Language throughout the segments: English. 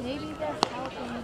Maybe that's helping.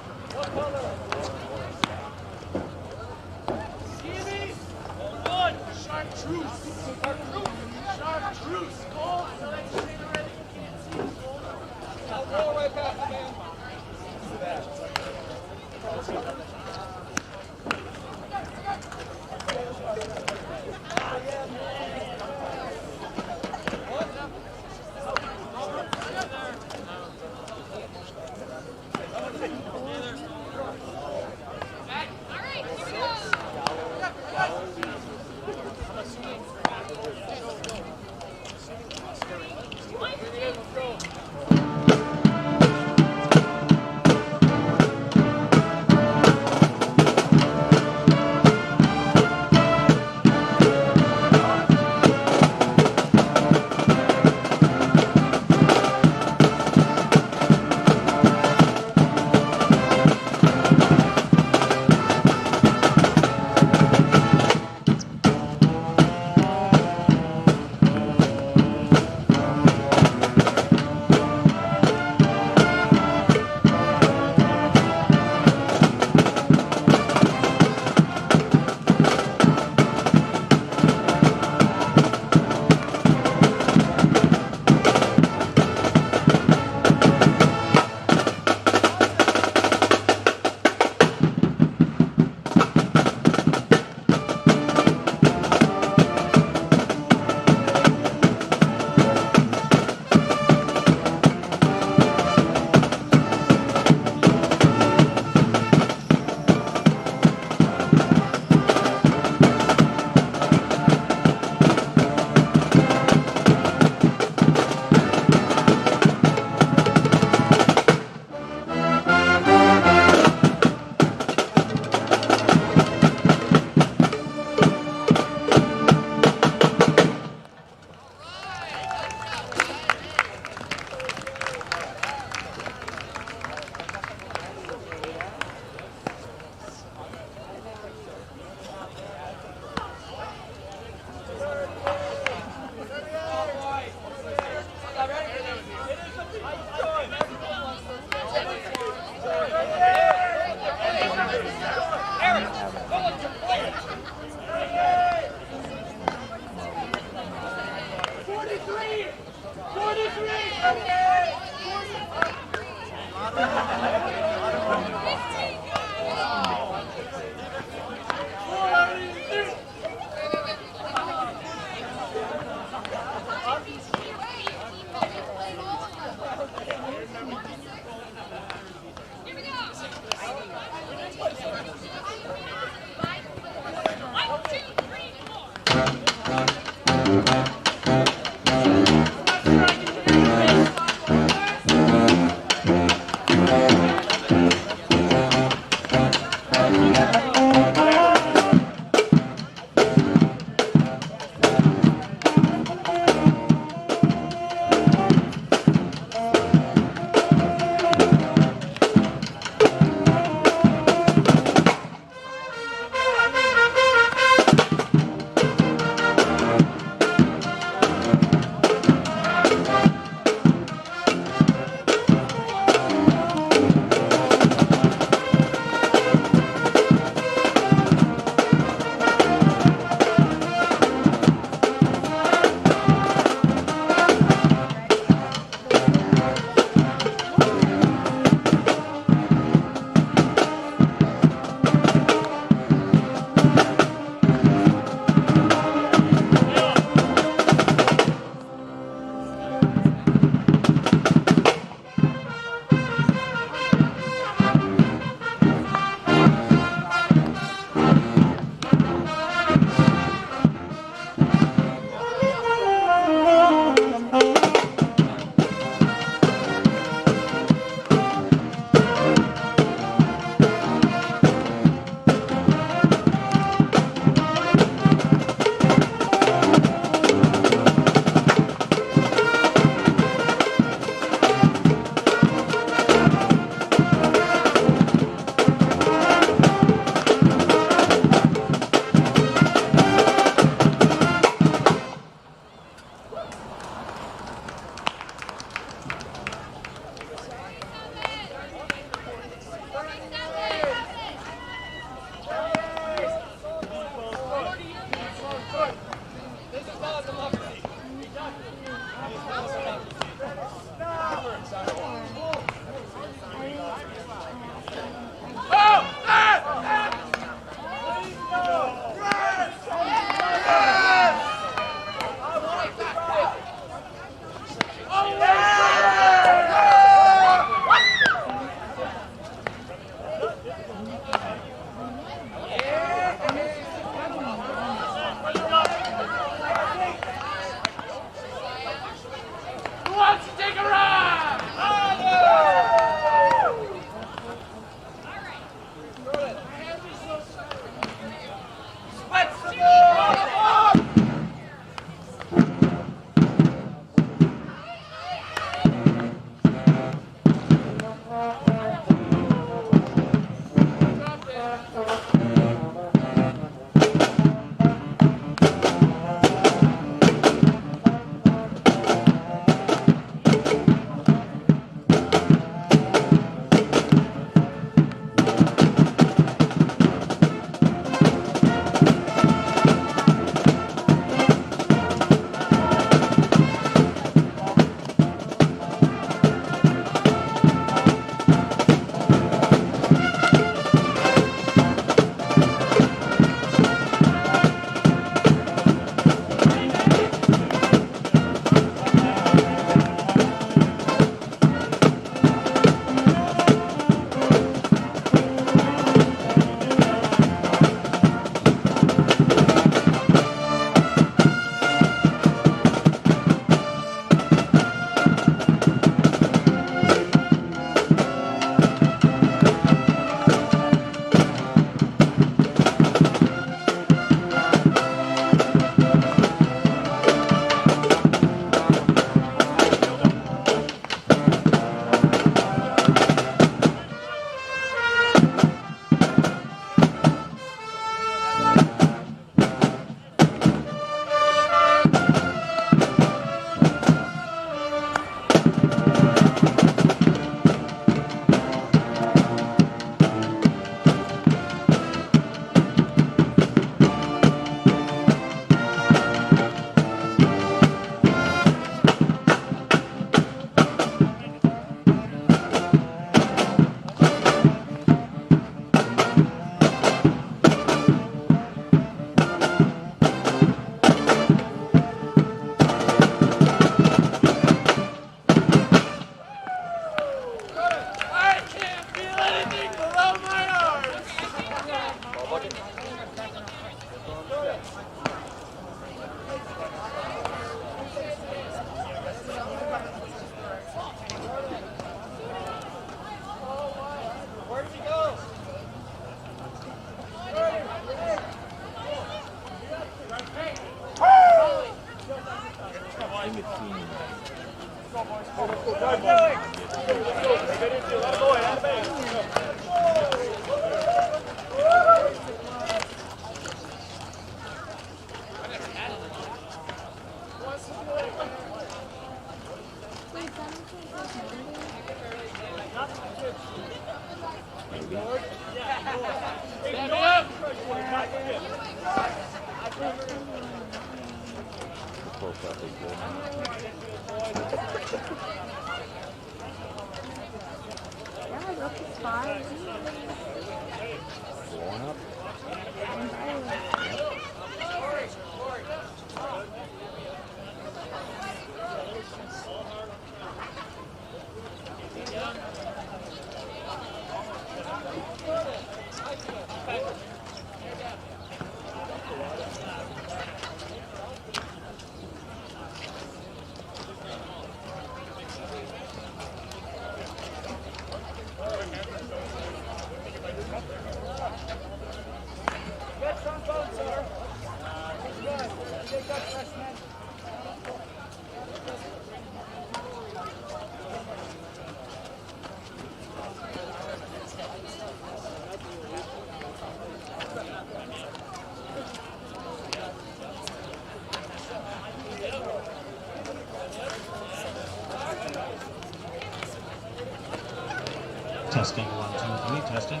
Testing, 1, 2, 3, testing.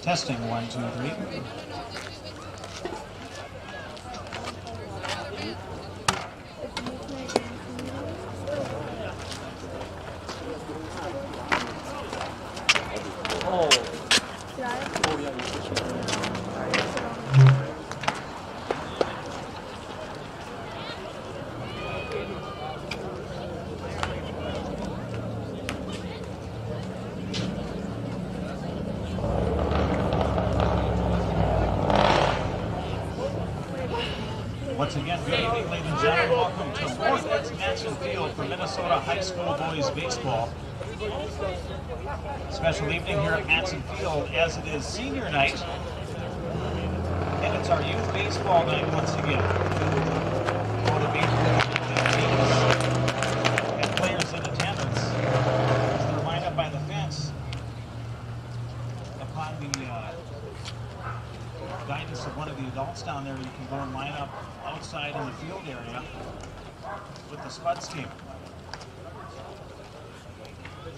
Testing, 1, 2, 3. Once again, good evening, ladies and gentlemen. Welcome to Moorhead's Mansion Field for Minnesota High School Boys Baseball. Special evening here at Manson Field as it is senior night. And it's our youth baseball night once again. Motivated and players in attendance. As they're lined up by the fence upon the guidance of one of the adults down there, you can go and line up outside in the field area with the Spuds team.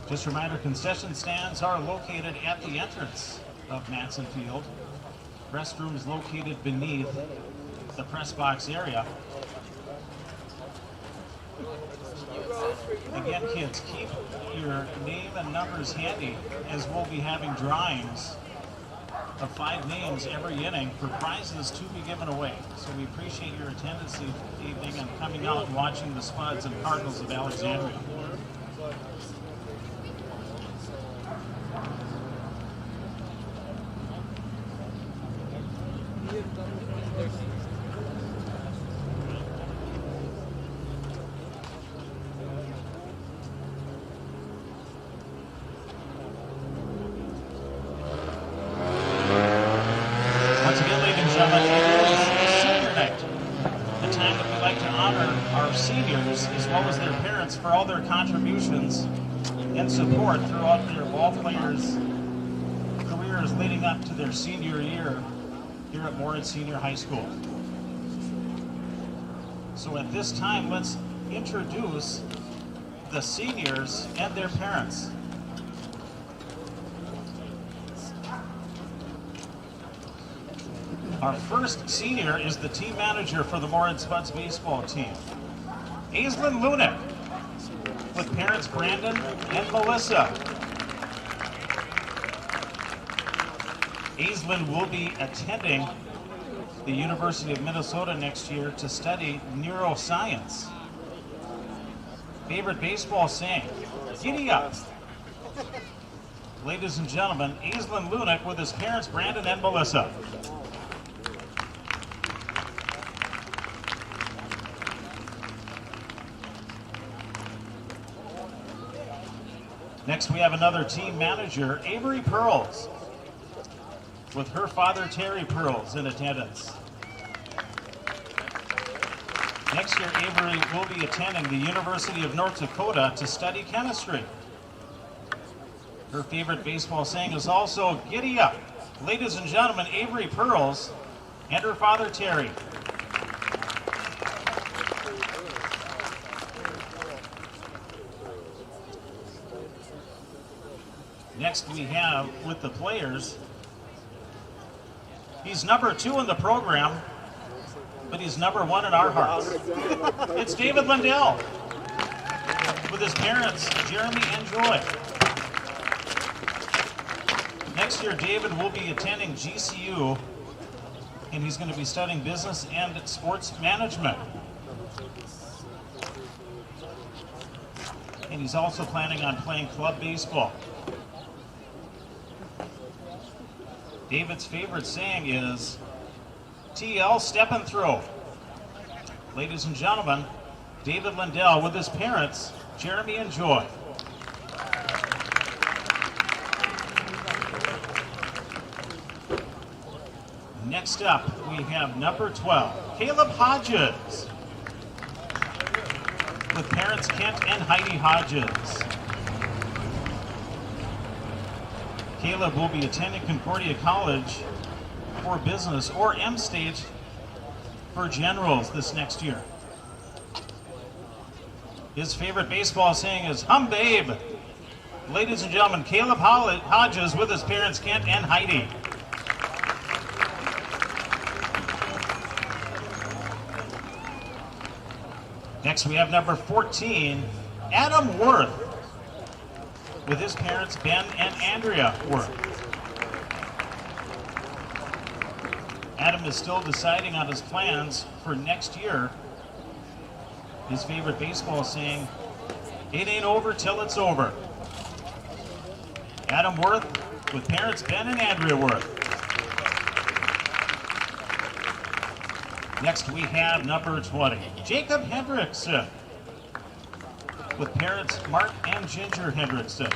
Just a reminder, concession stands are located at the entrance of Manson Field. Restrooms located beneath the press box area. Again, kids, keep your name and numbers handy as we'll be having drawings of 5 names every inning for prizes to be given away. So we appreciate your attendance this evening and coming out and watching the Spuds and Cardinals of Alexandria. Once again, ladies and gentlemen, it is senior night. The time that we like to honor our seniors as well as their parents for all their contributions and support throughout their ball players' careers leading up to their senior year here at Moorhead Senior High School. So at this time, let's introduce the seniors and their parents. Our first senior is the team manager for the Moorhead Spuds baseball team, Aislinn Lunick, with parents Brandon and Melissa. Aislinn will be attending the University of Minnesota next year to study neuroscience. Favorite baseball saying, giddy up. Ladies and gentlemen, Aislinn Lunick with his parents Brandon and Melissa. Next, we have another team manager, Avery Pearls, with her father Terry Pearls in attendance. Next year, Avery will be attending the University of North Dakota to study chemistry. Her favorite baseball saying is also "Giddy up." Ladies and gentlemen, Avery Pearls and her father Terry. Next we have with the players, he's number 2 in the program, but he's number 1 in our hearts. It's David Lindell with his parents, Jeremy and Joy. Next year, David will be attending GCU, and he's going to be studying business and sports management. And he's also planning on playing club baseball. David's favorite saying is, TL step and throw. Ladies and gentlemen, David Lindell with his parents, Jeremy and Joy. Next up, we have number 12, Caleb Hodges, with parents Kent and Heidi Hodges. Caleb will be attending Concordia College for business or M-State for generals this next year. His favorite baseball saying is "Hum babe." Ladies and gentlemen, Caleb Hodges with his parents Kent and Heidi. Next we have number 14, Adam Worth, with his parents Ben and Andrea Worth. Adam is still deciding on his plans for next year. His favorite baseball saying, "It ain't over till it's over." Adam Worth with parents Ben and Andrea Worth. Next we have number 20, Jacob Hendrickson, with parents Mark and Ginger Hendrickson.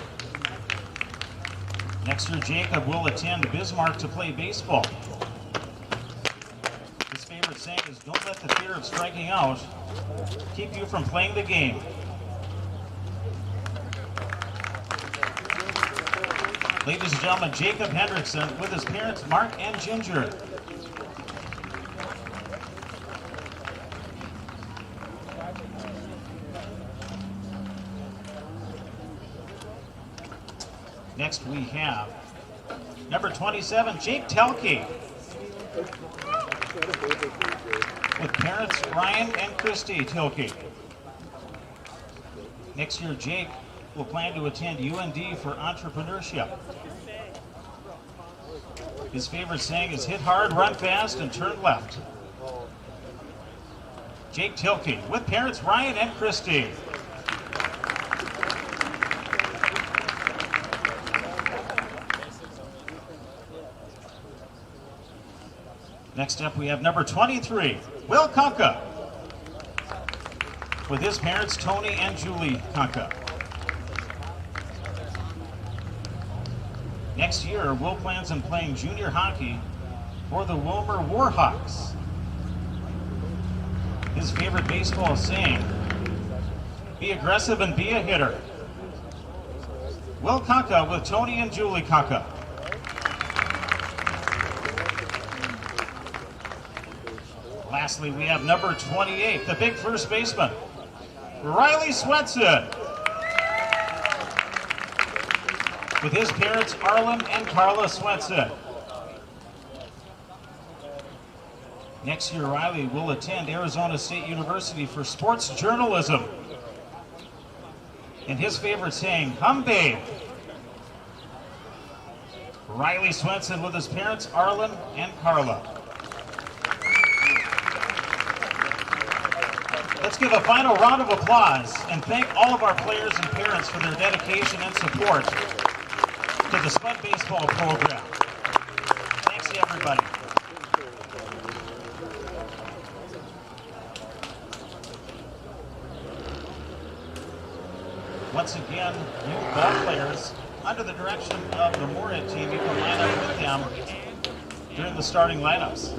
Next year, Jacob will attend Bismarck to play baseball. His favorite saying is, "Don't let the fear of striking out keep you from playing the game." Ladies and gentlemen, Jacob Hendrickson with his parents Mark and Ginger. Next we have number 27, Jake Telke, with parents Ryan and Christy Tilke. Next year, Jake will plan to attend UND for entrepreneurship. His favorite saying is, "Hit hard, run fast, and turn left." Jake Tilke with parents Ryan and Christy. Next up, we have number 23, Will Kunka, with his parents Tony and Julie Kunka. Next year, Will plans on playing junior hockey for the Wilmer Warhawks. His favorite baseball saying, "Be aggressive and be a hitter." Will Kunka with Tony and Julie Kunka. Lastly, we have number 28, the big first baseman, Riley Swenson, with his parents Arlen and Carla Swenson. Next year, Riley will attend Arizona State University for sports journalism. And his favorite saying, "Hum babe." Riley Swenson with his parents Arlen and Carla. Let's give a final round of applause and thank all of our players and parents for their dedication and support to the Spud Baseball program. Thanks to everybody. Once again, new ball players under the direction of the Moorhead team. You can line up with them in the starting lineups.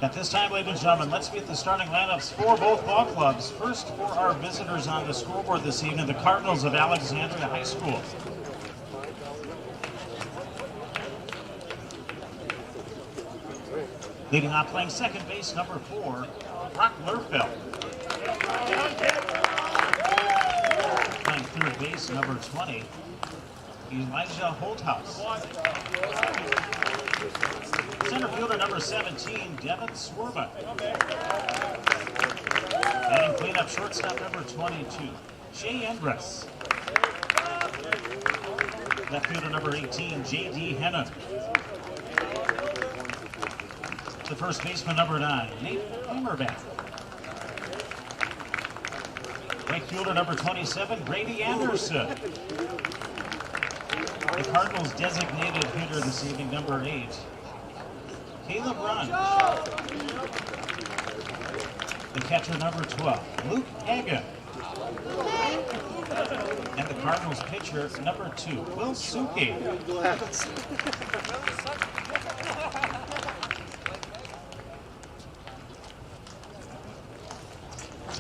At this time, ladies and gentlemen, let's meet the starting lineups for both ball clubs. First, for our visitors on the scoreboard this evening, the Cardinals of Alexandria High School. Leading off, playing second base, number 4, Brock Lerfeld. Playing third base, number 20, Elijah Holthouse. Center fielder number 17, Devin Swerba. Batting cleanup shortstop number 22, Jay Endress. Left fielder number 18, J.D. Hennon. The first baseman number 9, Nate Hammerback. Right fielder number 27, Grady Anderson. The Cardinals designated hitter this evening, number 8, Caleb Run. The catcher number 12, Luke Hagan. And the Cardinals pitcher number 2, Will Suki.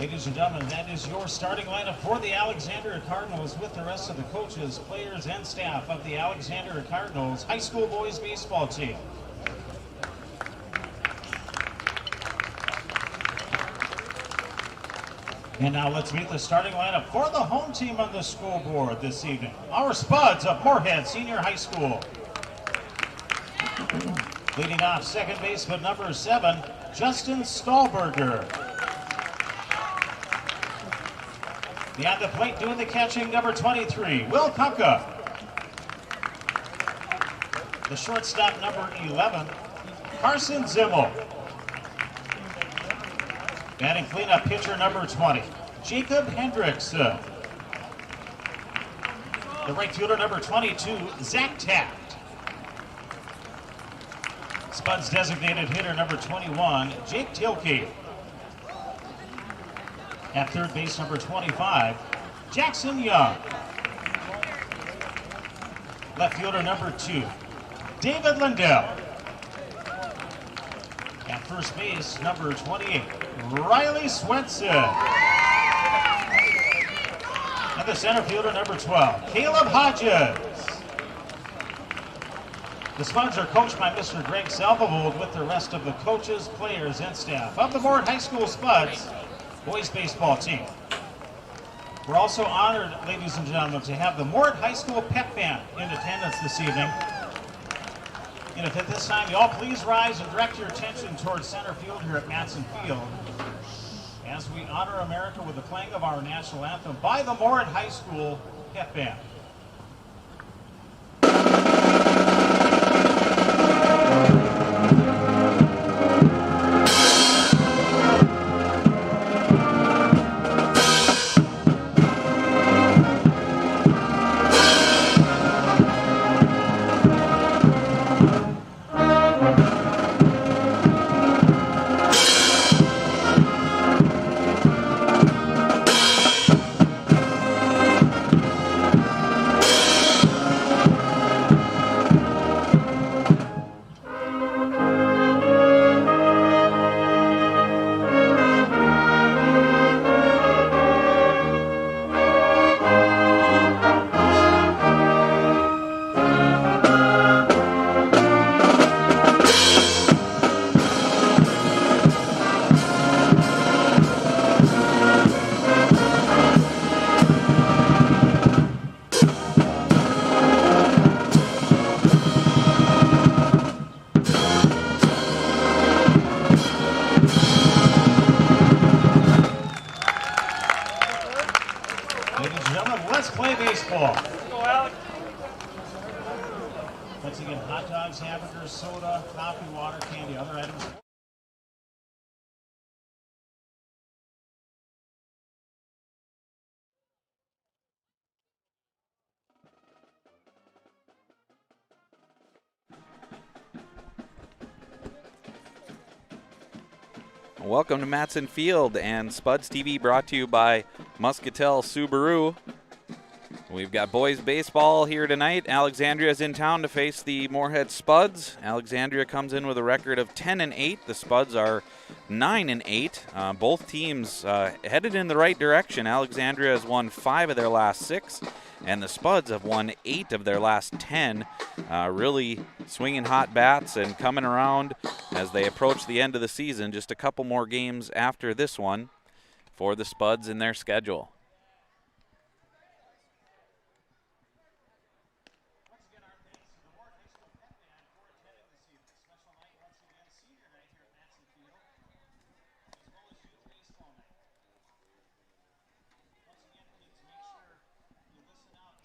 Ladies and gentlemen, that is your starting lineup for the Alexandria Cardinals with the rest of the coaches, players, and staff of the Alexandria Cardinals high school boys baseball team. And now let's meet the starting lineup for the home team on the scoreboard this evening. Our Spuds of Moorhead Senior High School. Leading off, second baseman number 7, Justin Stahlberger. Behind the plate doing the catching, number 23, Will Kunka. The shortstop, number 11, Carson Zimmel. Batting cleanup, pitcher number 20, Jacob Hendricks. The right fielder, number 22, Zach Taft. Spuds designated hitter, number 21, Jake Tilkey. At third base, number 25, Jackson Young. Left fielder, number 2, David Lindell. At first base, number 28, Riley Swenson. And the center fielder, number 12, Caleb Hodges. The Spuds are coached by Mr. Greg Salvold with the rest of the coaches, players, and staff of the Moorhead High School Spuds boys baseball team. We're also honored, ladies and gentlemen, to have the Moorhead High School pep band in attendance this evening. And if at this time you all please rise and direct your attention towards center field here at Matson Field, as we honor America with the playing of our national anthem by the Moorhead High School Hip Band. Ladies and gentlemen, let's play baseball. Go, Alex. Once again, hot dogs, hamburgers, soda, coffee, water, candy, other items. Welcome to Matson Field and Spuds TV, brought to you by Muscatel Subaru. We've got boys baseball here tonight. Alexandria is in town to face the Moorhead Spuds. Alexandria comes in with a record of 10-8. The Spuds are 9-8. Both teams headed in the right direction. Alexandria has won 5 of their last 6, and the Spuds have won 8 of their last 10. Really swinging hot bats and coming around as they approach the end of the season. Just a couple more games after this one for the Spuds in their schedule.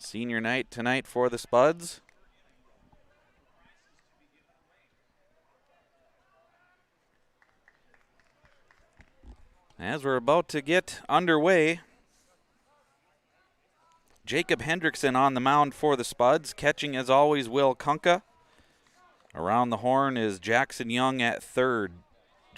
Senior night tonight for the Spuds. As we're about to get underway, Jacob Hendrickson on the mound for the Spuds. Catching, as always, Will Kunka. Around the horn is Jackson Young at third.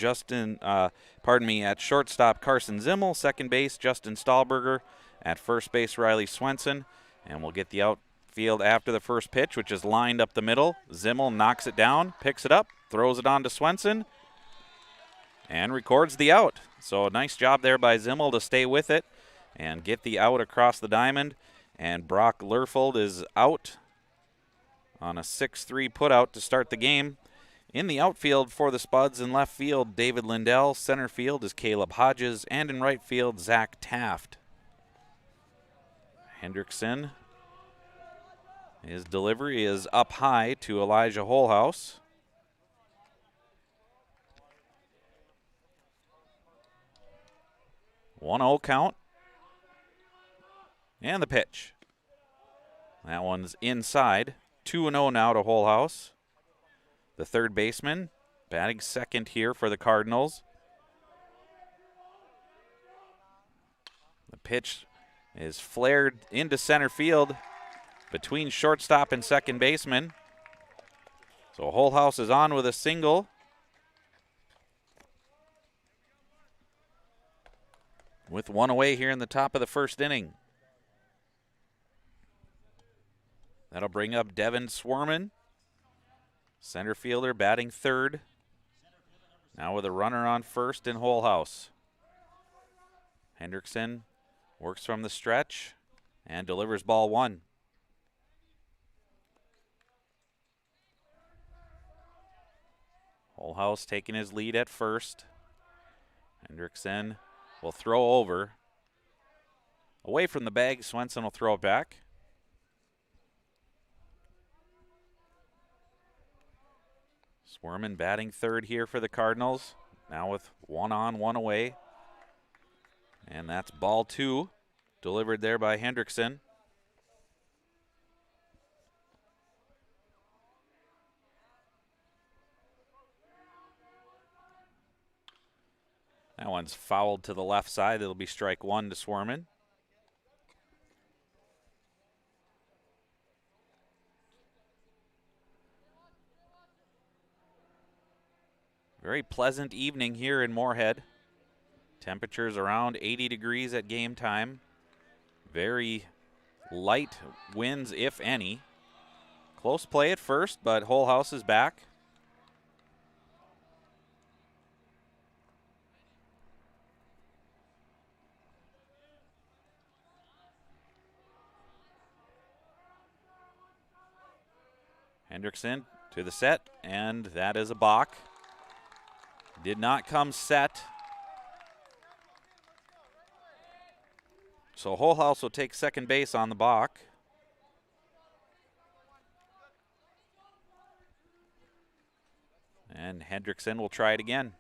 At shortstop, Carson Zimmel. Second base, Justin Stahlberger. At first base, Riley Swenson. And we'll get the outfield after the first pitch, which is lined up the middle. Zimmel knocks it down, picks it up, throws it on to Swenson, and records the out. So a nice job there by Zimmel to stay with it and get the out across the diamond. And Brock Lerfold is out on a 6-3 putout to start the game. In the outfield for the Spuds, in left field, David Lindell. Center field is Caleb Hodges. And in right field, Zach Taft. Hendrickson, his delivery is up high to Elijah Holhouse. One-0 count. And the pitch. That one's inside. 2-0 now to Holhouse. The third baseman batting second here for the Cardinals. The pitch is flared into center field between shortstop and second baseman. So Holhouse is on with a single. With one away here in the top of the first inning. That'll bring up Devin Swerman, center fielder, batting third. Now with a runner on first in Holhouse. Hendrickson works from the stretch and delivers ball one. Holhouse taking his lead at first. Hendrickson will throw over. Away from the bag, Swenson will throw it back. Swerman batting third here for the Cardinals. Now with one on, one away. And that's ball 2, delivered there by Hendrickson. That one's fouled to the left side. It'll be strike 1 to Swerman. Very pleasant evening here in Moorhead. Temperatures around 80 degrees at game time. Very light winds, if any. Close play at first, but whole house is back. Hendrickson to the set, and that is a balk. Did not come set. So whole house will take second base on the balk. And Hendrickson will try it again.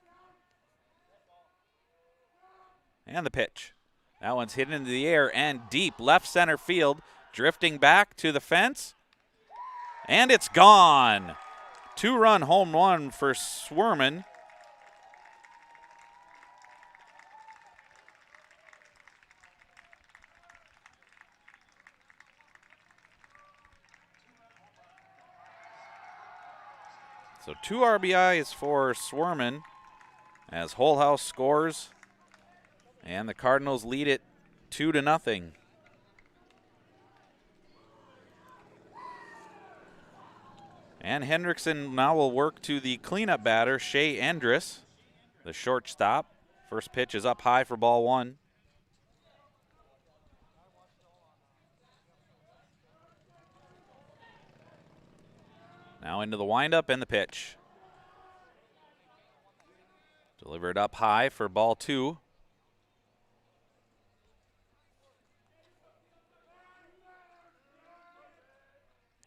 And the pitch. That one's hit into the air and deep left center field, drifting back to the fence. And it's gone. 2-run home run for Swerman. So 2 RBIs for Swerman as whole house scores, and the Cardinals lead it 2-0. And Hendrickson now will work to the cleanup batter, Shea Endress, the shortstop. First pitch is up high for ball 1. Now into the windup and the pitch. Delivered up high for ball 2.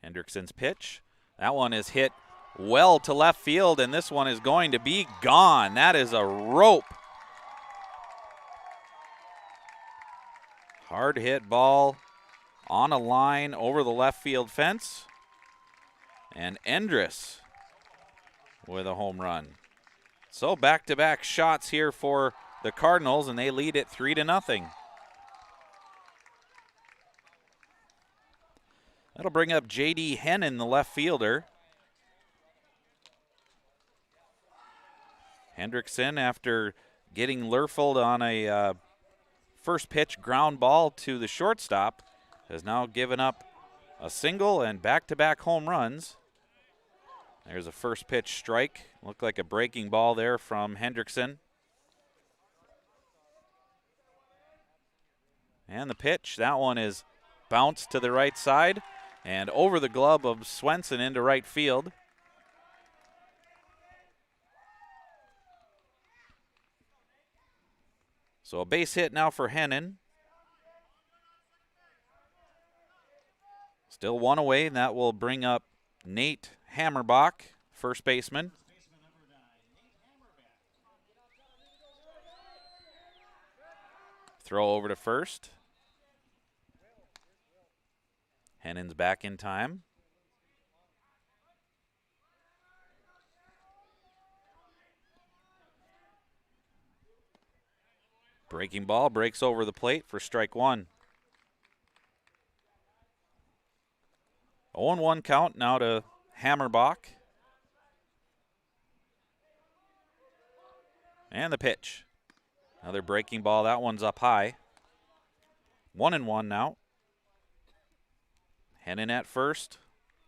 Hendrickson's pitch. That one is hit well to left field, and this one is going to be gone. That is a rope. Hard hit ball on a line over the left field fence. And Endress with a home run. So back-to-back shots here for the Cardinals, and they lead it 3-0. That'll bring up J.D. Hennon, the left fielder. Hendrickson, after getting Lerfold on a first pitch ground ball to the shortstop, has now given up a single and back-to-back home runs. There's a first pitch strike. Looked like a breaking ball there from Hendrickson. And the pitch, that one is bounced to the right side and over the glove of Swenson into right field. So a base hit now for Hennon. Still 1 away, and that will bring up Nate Hammerbach, first baseman. Throw over to first. Hennon's back in time. Breaking ball breaks over the plate for strike 1. 0-1 count now to Hammerbach. And the pitch. Another breaking ball. That one's up high. 1-1 now. Hennon at first.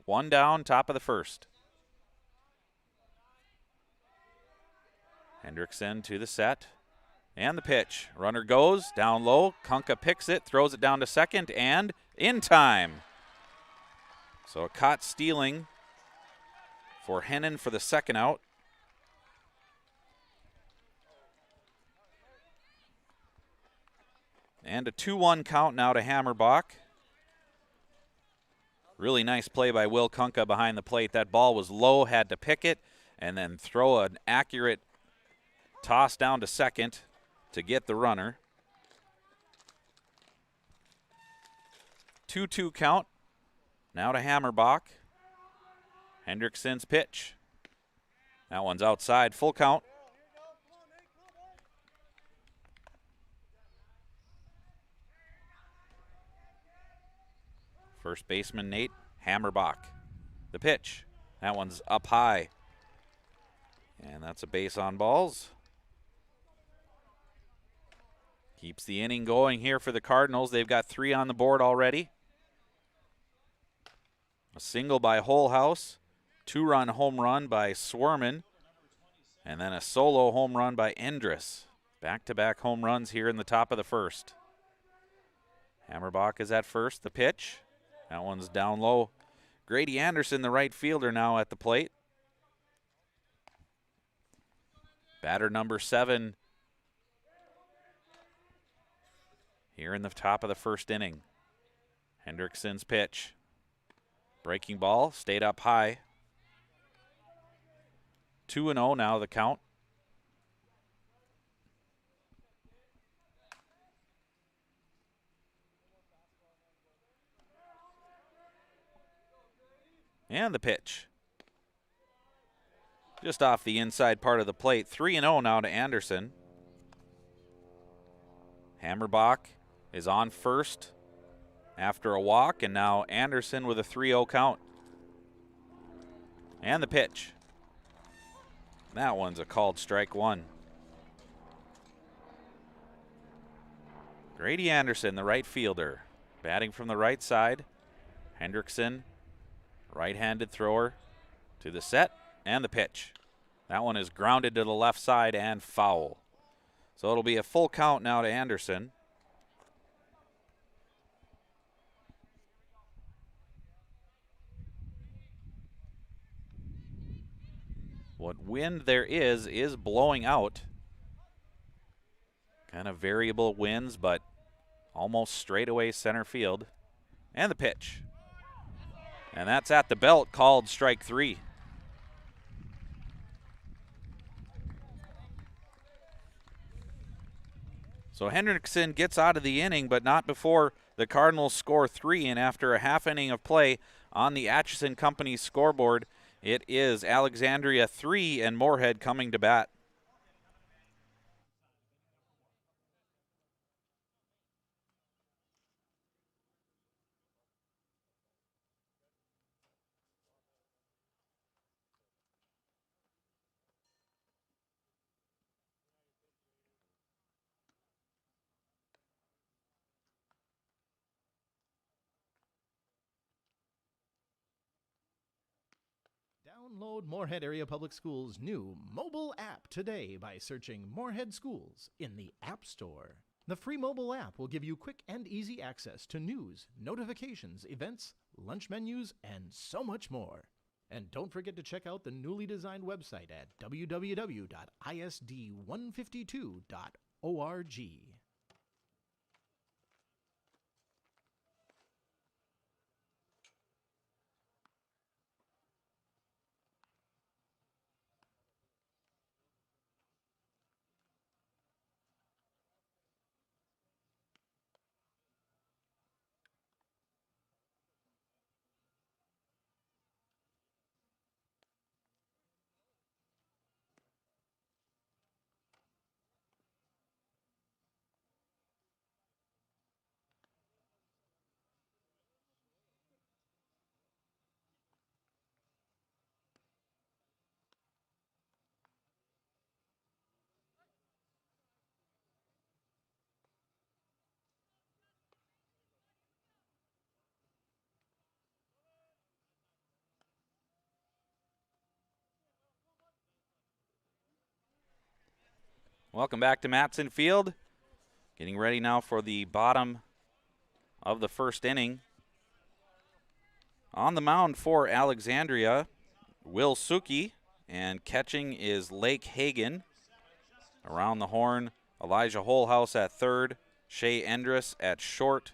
1 down, top of the first. Hendrickson to the set. And the pitch. Runner goes down low. Kunka picks it, throws it down to second, and in time. So a caught stealing for Hennon for the second out. And a 2-1 count now to Hammerbach. Really nice play by Will Kunka behind the plate. That ball was low, had to pick it, and then throw an accurate toss down to second to get the runner. 2-2 count. Now to Hammerbach. Hendrickson's pitch. That one's outside, full count. First baseman Nate Hammerbach. The pitch. That one's up high. And that's a base on balls. Keeps the inning going here for the Cardinals. They've got 3 on the board already. A single by Holhouse. 2-run home run by Swerman. And then a solo home run by Endress. Back-to-back home runs here in the top of the first. Hammerbach is at first. The pitch. That one's down low. Grady Anderson, the right fielder, now at the plate. Batter number 7 here in the top of the first inning. Hendrickson's pitch. Breaking ball, stayed up high. 2-0 now the count. And the pitch. Just off the inside part of the plate. 3-0 now to Anderson. Hammerbach is on first after a walk, and now Anderson with a 3-0 count. And the pitch. That one's a called strike 1. Grady Anderson, the right fielder, batting from the right side. Hendrickson, right-handed thrower, to the set and the pitch. That one is grounded to the left side and foul. So it'll be a full count now to Anderson. What wind there is blowing out. Kind of variable winds, but almost straightaway center field. And the pitch. And that's at the belt, called strike 3. So Hendrickson gets out of the inning, but not before the Cardinals score 3. And after a half inning of play on the Atchison Company scoreboard, it is Alexandria 3 and Moorhead coming to bat. Download Moorhead Area Public Schools' new mobile app today by searching Moorhead Schools in the App Store. The free mobile app will give you quick and easy access to news, notifications, events, lunch menus, and so much more. And don't forget to check out the newly designed website at www.isd152.org. Welcome back to Matson Field. Getting ready now for the bottom of the first inning. On the mound for Alexandria, Will Suki, and catching is Lake Hagan. Around the horn, Elijah Holhouse at third, Shea Endress at short,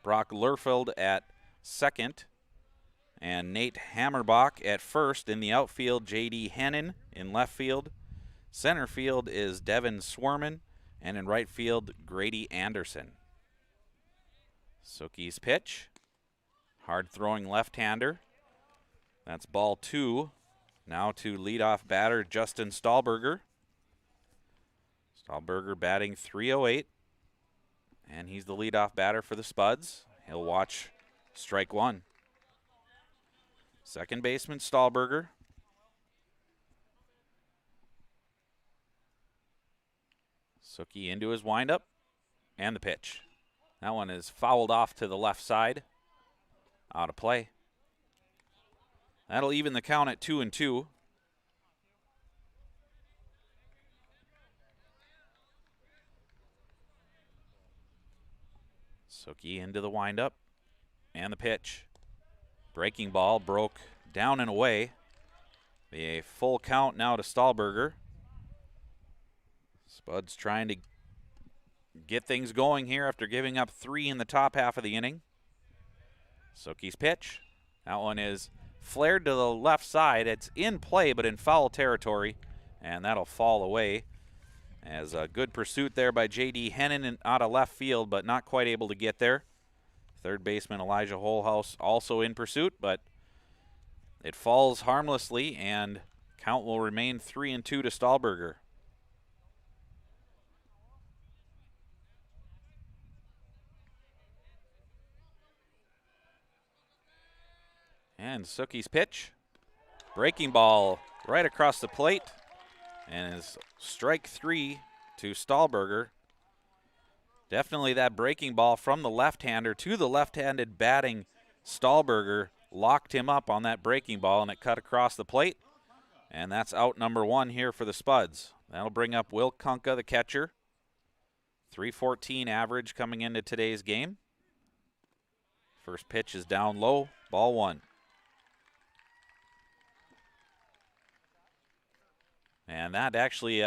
Brock Lerfeld at second, and Nate Hammerbach at first. In the outfield, J.D. Hennon in left field. Center field is Devin Swerman, and in right field, Grady Anderson. Suki's pitch. Hard throwing left-hander. That's ball 2. Now to leadoff batter Justin Stahlberger. Stahlberger batting .308. And he's the leadoff batter for the Spuds. He'll watch strike 1. Second baseman Stahlberger. Suki into his windup. And the pitch. That one is fouled off to the left side. Out of play. That'll even the count at 2-2. Suki into the windup. And the pitch. Breaking ball broke down and away. A full count now to Stahlberger. Spuds trying to get things going here after giving up 3 in the top half of the inning. Suki's pitch. That one is flared to the left side. It's in play, but in foul territory, and that'll fall away. As a good pursuit there by J.D. Hennon out of left field, but not quite able to get there. Third baseman Elijah Holhouse also in pursuit, but it falls harmlessly, and count will remain 3-2 to Stahlberger. And Suki's pitch. Breaking ball right across the plate. And is strike 3 to Stahlberger. Definitely that breaking ball from the left-hander to the left-handed batting Stahlberger locked him up on that breaking ball, and it cut across the plate. And that's out number 1 here for the Spuds. That'll bring up Will Kunka, the catcher. .314 average coming into today's game. First pitch is down low, ball 1. And that actually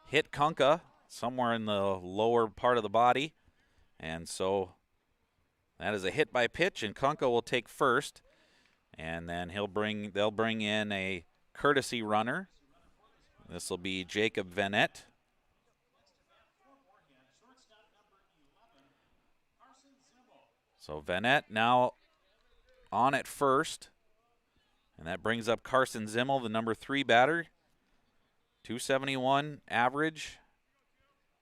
hit Kunka somewhere in the lower part of the body. And so that is a hit by pitch, and Kunka will take first. And then they'll bring in a courtesy runner. This will be Jacob Vanette. So Vanette now on at first. And that brings up Carson Zimmel, the number 3 batter. .271 average.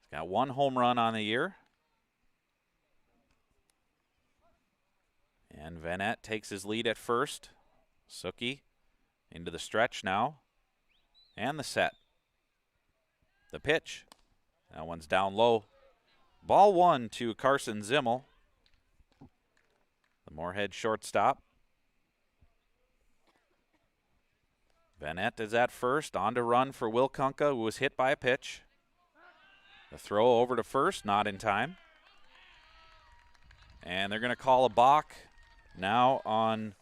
He's got 1 home run on the year. And Vanette takes his lead at first. Suki into the stretch now. And the set. The pitch. That one's down low. Ball 1 to Carson Zimmel, the Moorhead shortstop. Vanette is at first, on to run for Will Kunka, who was hit by a pitch. The throw over to first, not in time. And they're going to call a balk now on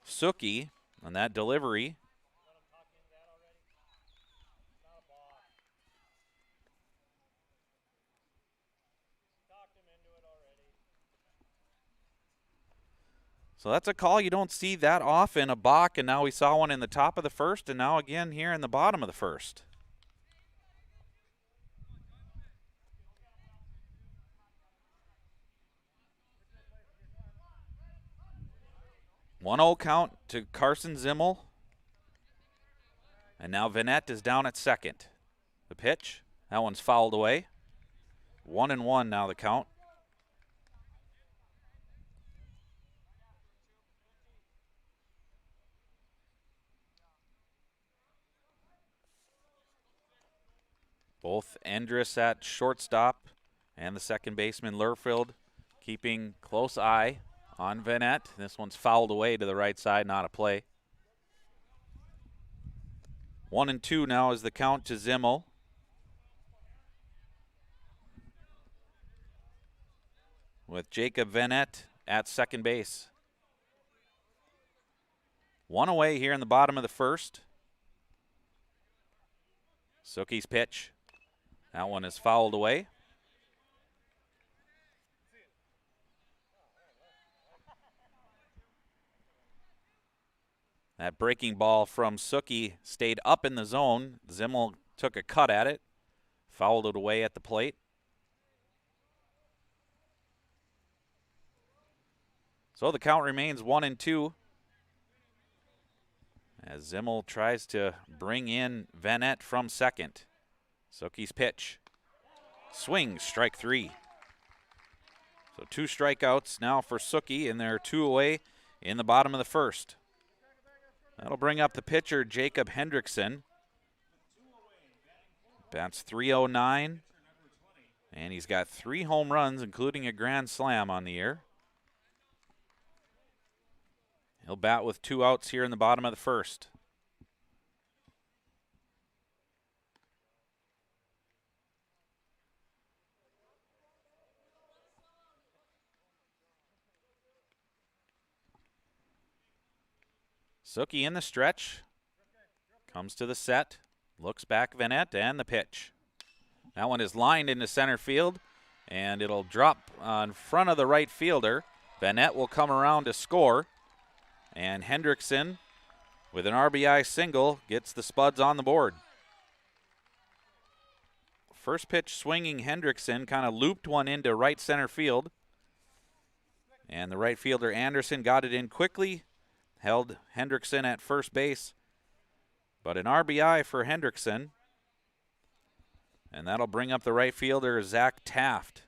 Suki on that delivery. So that's a call you don't see that often, a balk, and now we saw one in the top of the first, and now again here in the bottom of the first. One-0 count to Carson Zimmel. And now Vanette is down at second. The pitch, that one's fouled away. 1-1 now the count. Both Endress at shortstop and the second baseman Lerfield keeping close eye on Vanette. This one's fouled away to the right side, not a play. 1-2 now is the count to Zimmel. With Jacob Vanette at second base. 1 away here in the bottom of the first. Suki's pitch. That one is fouled away. That breaking ball from Suki stayed up in the zone. Zimmel took a cut at it, fouled it away at the plate. So the count remains 1-2. As Zimmel tries to bring in Vanette from second. Suki's pitch. Swing, strike 3. So 2 strikeouts now for Suki, and there are 2 away in the bottom of the first. That'll bring up the pitcher, Jacob Hendrickson. Bats .309, and he's got 3 home runs, including a grand slam on the year. He'll bat with 2 outs here in the bottom of the first. Suki in the stretch, comes to the set, looks back Vanette, and the pitch. That one is lined into center field, and it'll drop on front of the right fielder. Vanette will come around to score, and Hendrickson, with an RBI single, gets the Spuds on the board. First pitch swinging Hendrickson kind of looped one into right center field, and the right fielder Anderson got it in quickly, held Hendrickson at first base, but an RBI for Hendrickson, and that'll bring up the right fielder Zach Taft.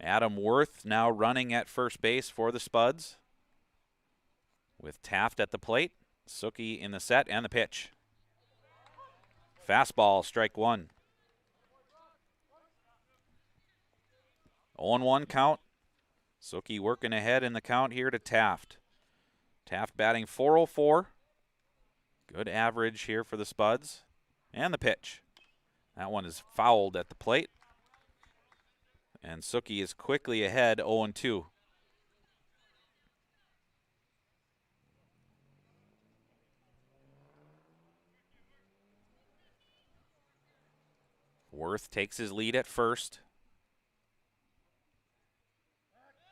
Adam Worth now running at first base for the Spuds, with Taft at the plate. Suki in the set and the pitch. Fastball, strike 1. 0-1 count. Suki working ahead in the count here to Taft. Taft batting .404. Good average here for the Spuds. And the pitch. That one is fouled at the plate. And Suki is quickly ahead, 0-2. Worth takes his lead at first.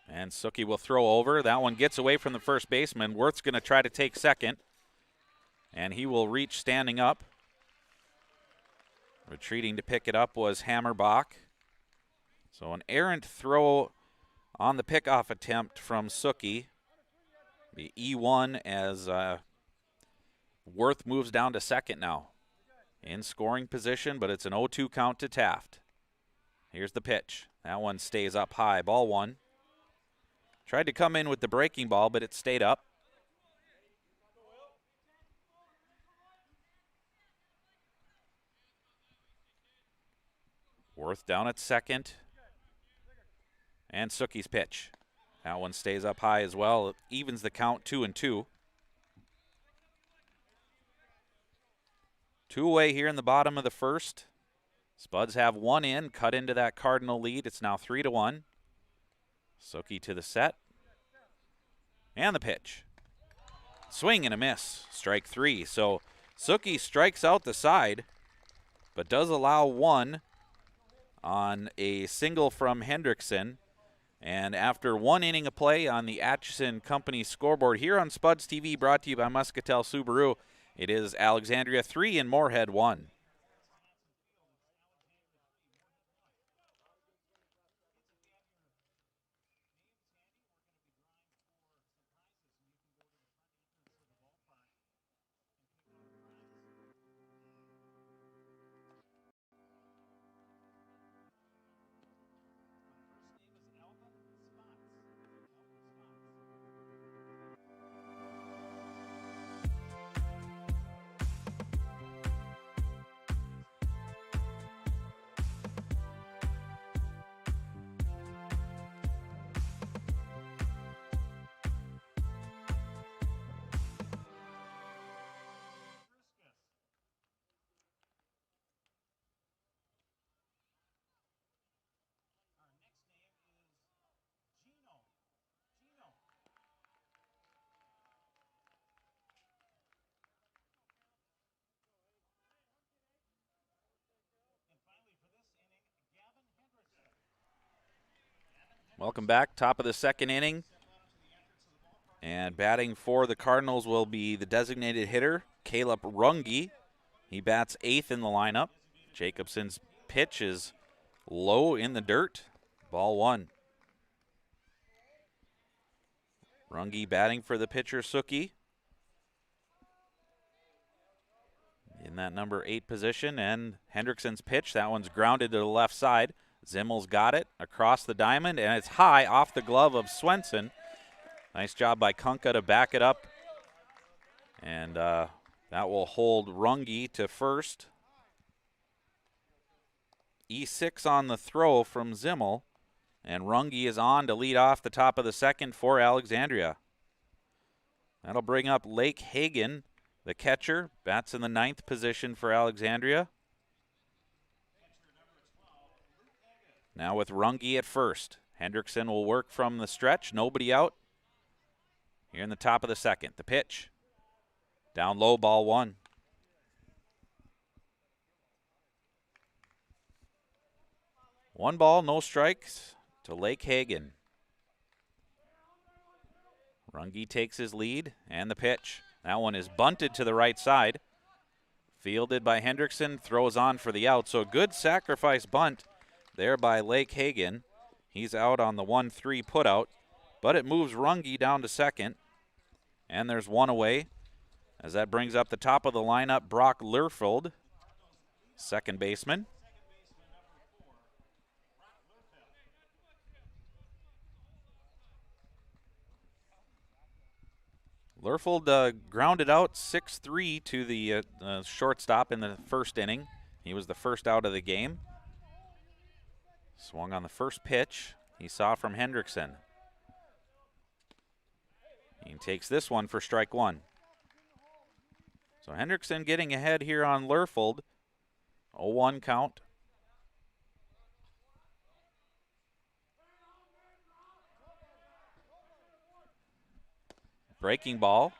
And Suki will throw over. That one gets away from the first baseman. Worth's going to try to take second. And he will reach standing up. Retreating to pick it up was Hammerbach. So an errant throw on the pickoff attempt from Suki. The E1 as Worth moves down to second now. In scoring position, but it's an 0-2 count to Taft. Here's the pitch. That one stays up high. Ball 1. Tried to come in with the breaking ball, but it stayed up. Worth down at second. And Suki's pitch. That one stays up high as well. It evens the count, 2-2. 2 away here in the bottom of the first. Spuds have 1 in, cut into that Cardinal lead. It's now 3-1. Suki to the set. And the pitch. Swing and a miss. Strike 3. So Suki strikes out the side, but does allow 1 on a single from Hendrickson. And after 1 inning of play on the Atchison Company scoreboard here on Spuds TV, brought to you by Muscatel Subaru, it is Alexandria 3 and Moorhead 1. Welcome back. Top of the second inning. And batting for the Cardinals will be the designated hitter, Caleb Runge. He bats 8th in the lineup. Jacobson's pitch is low in the dirt. Ball 1. Runge batting for the pitcher, Suki. In that number 8 position, and Hendrickson's pitch, that one's grounded to the left side. Zimmel's got it across the diamond, and it's high off the glove of Swenson. Nice job by Kunka to back it up. And that will hold Runge to first. E6 on the throw from Zimmel, and Runge is on to lead off the top of the second for Alexandria. That'll bring up Lake Hagen, the catcher. Bats in the 9th position for Alexandria. Now with Runge at first. Hendrickson will work from the stretch. Nobody out. Here in the top of the second. The pitch. Down low, ball 1. One ball, no strikes to Lake Hagen. Runge takes his lead, and the pitch. That one is bunted to the right side. Fielded by Hendrickson, throws on for the out. So a good sacrifice bunt there by Lake Hagen. He's out on the 1-3 putout, but it moves Runge down to second. And there's one away, as that brings up the top of the lineup, Brock Lerfeld, second baseman. Lerfeld grounded out 6-3 to the shortstop in the first inning. He was the first out of the game. Swung on the first pitch he saw from Hendrickson. He takes this one for strike 1. So Hendrickson getting ahead here on Lerfeld. 0-1 count. Breaking ball.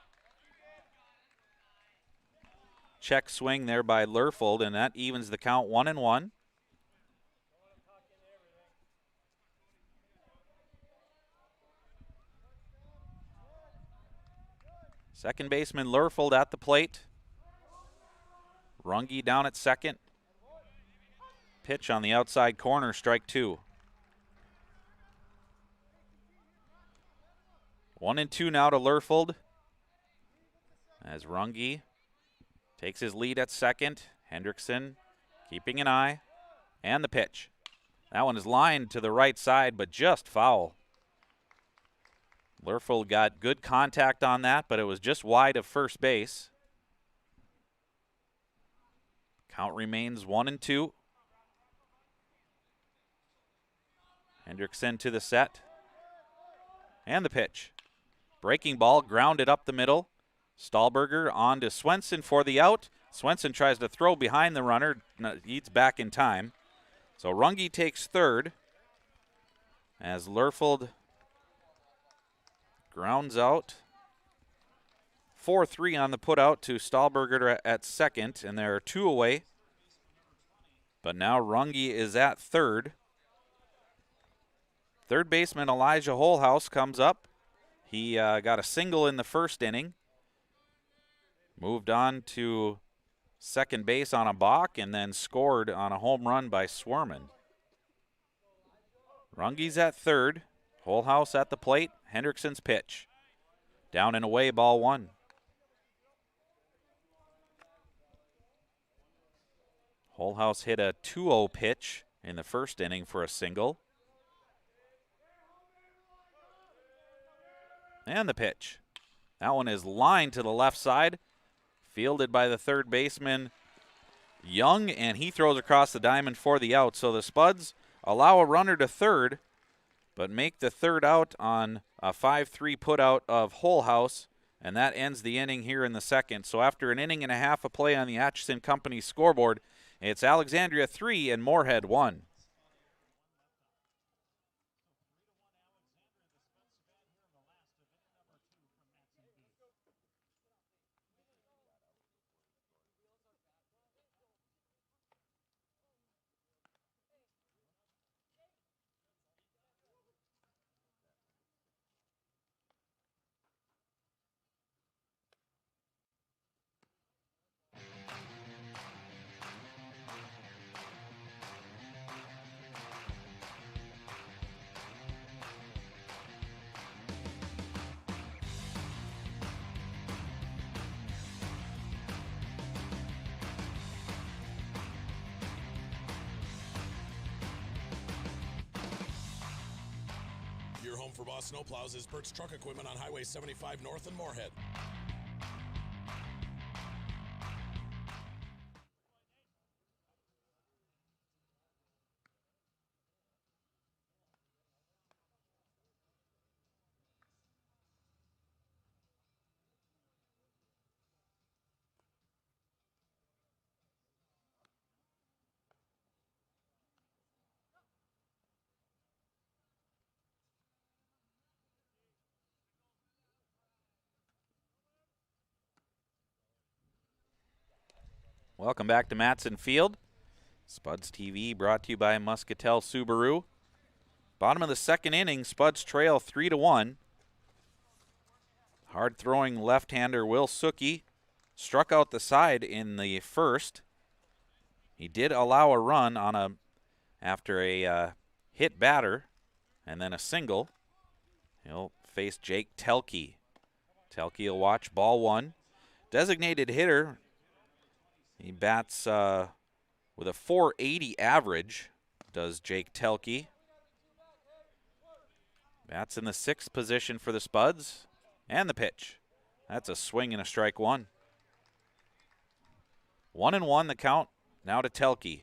Check swing there by Lerfeld, and that evens the count 1-1. Second baseman Lerfeld at the plate. Runge down at second. Pitch on the outside corner, strike 2. 1-2 now to Lerfeld, as Runge takes his lead at second. Hendrickson keeping an eye, and the pitch. That one is lined to the right side, but just foul. Lerfeld got good contact on that, but it was just wide of first base. Count remains 1-2. Hendrickson to the set, and the pitch. Breaking ball, grounded up the middle. Stahlberger on to Swenson for the out. Swenson tries to throw behind the runner. He's back in time. So Runge takes third as Lerfeld grounds out. 4-3 on the putout to Stahlberger at second, and there are 2 away. But now Runge is at third. Third baseman Elijah Holhouse comes up. He got a single in the first inning. Moved on to second base on a balk and then scored on a home run by Swerman. Runge's at third. Holhouse at the plate. Hendrickson's pitch. Down and away, ball 1. Holhouse hit a 2-0 pitch in the first inning for a single. And the pitch. That one is lined to the left side. Fielded by the third baseman, Young, and he throws across the diamond for the out. So the Spuds allow a runner to third, but make the third out on a 5-3 putout of Holhouse, and that ends the inning here in the second. So after an inning and a half of play on the Atchison Company scoreboard, it's Alexandria 3 and Moorhead 1. Boss Snowplows is Bert's Truck Equipment on Highway 75 North in Moorhead. Welcome back to Matson Field. Spuds TV brought to you by Muscatel Subaru. Bottom of the second inning, Spuds trail 3-1. Hard-throwing left-hander Will Suki struck out the side in the first. He did allow a run after a hit batter and then a single. He'll face Jake Telke. Telke will watch ball one. Designated hitter. He bats with a .480 average, does Jake Telke. Bats in the sixth position for the Spuds. And the pitch. That's a swing and a strike one. 1-1 the count, now to Telke.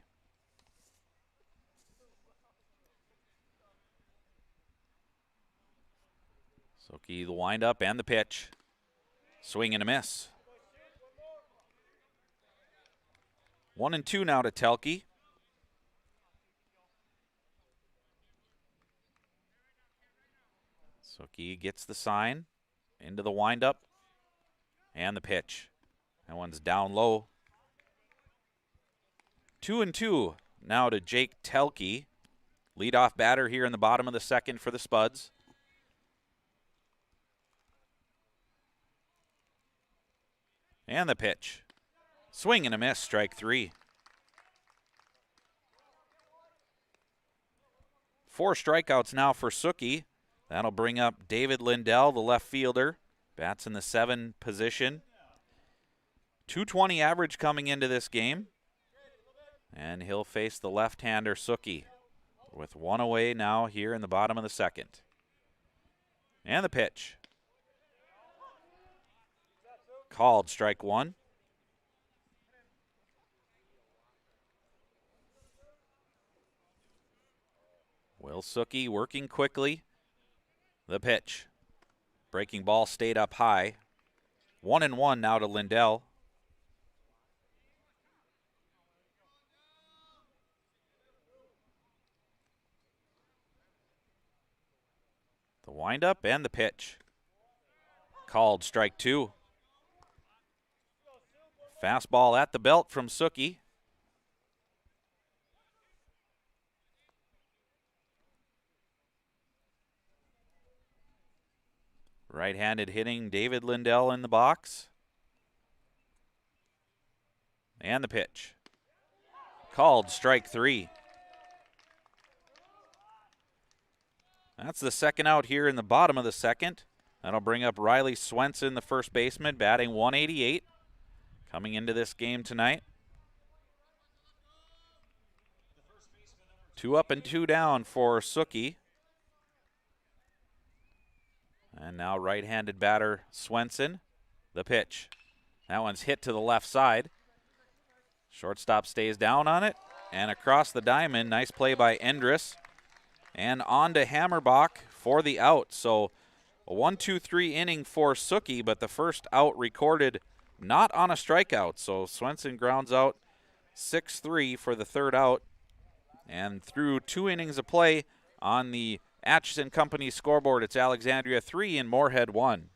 Suki the windup and the pitch. Swing and a miss. 1-2 now to Telke. Suki gets the sign into the windup and the pitch. That one's down low. 2-2 now to Jake Telke. Leadoff batter here in the bottom of the second for the Spuds. And the pitch. Swing and a miss, strike three. 4 strikeouts now for Suki. That'll bring up David Lindell, the left fielder. Bats in the 7 position. .220 average coming into this game. And he'll face the left-hander Suki with 1 away now here in the bottom of the second. And the pitch. Called, strike one. Will Suki working quickly. The pitch. Breaking ball stayed up high. 1-1 now to Lindell. The windup and the pitch. Called, strike two. Fastball at the belt from Suki. Right-handed hitting David Lindell in the box. And the pitch. Called, strike three. That's the second out here in the bottom of the second. That'll bring up Riley Swenson, the first baseman, batting 188. Coming into this game tonight. 2 up and 2 down for Suki. And now right-handed batter Swenson. The pitch. That one's hit to the left side. Shortstop stays down on it. And across the diamond, nice play by Endress. And on to Hammerbach for the out. So a 1-2-3 inning for Suki, but the first out recorded not on a strikeout. So Swenson grounds out 6-3 for the third out. And through 2 innings of play on the Atchison Company scoreboard, it's Alexandria 3 and Moorhead 1.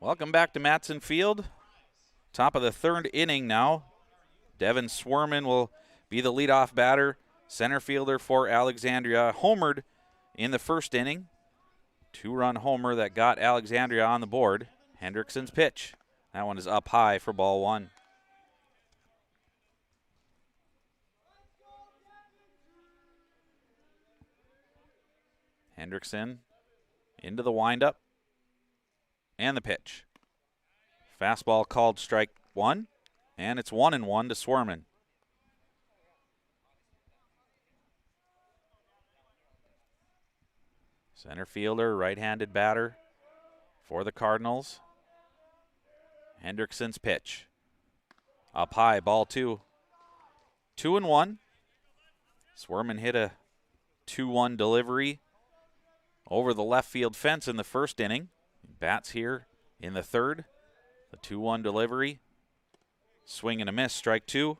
Welcome back to Matson Field. Top of the third inning now. Devin Swerman will be the leadoff batter, center fielder for Alexandria. Homered in the first inning. 2-run homer that got Alexandria on the board. Hendrickson's pitch. That one is up high for ball one. Hendrickson into the windup. And the pitch. Fastball called strike one. And it's 1-1 to Swerman. Center fielder, right-handed batter for the Cardinals. Hendrickson's pitch. Up high, ball two. 2-1. Swerman hit a 2-1 delivery over the left field fence in the first inning. Bats here in the third. The 2-1 delivery. Swing and a miss, strike two.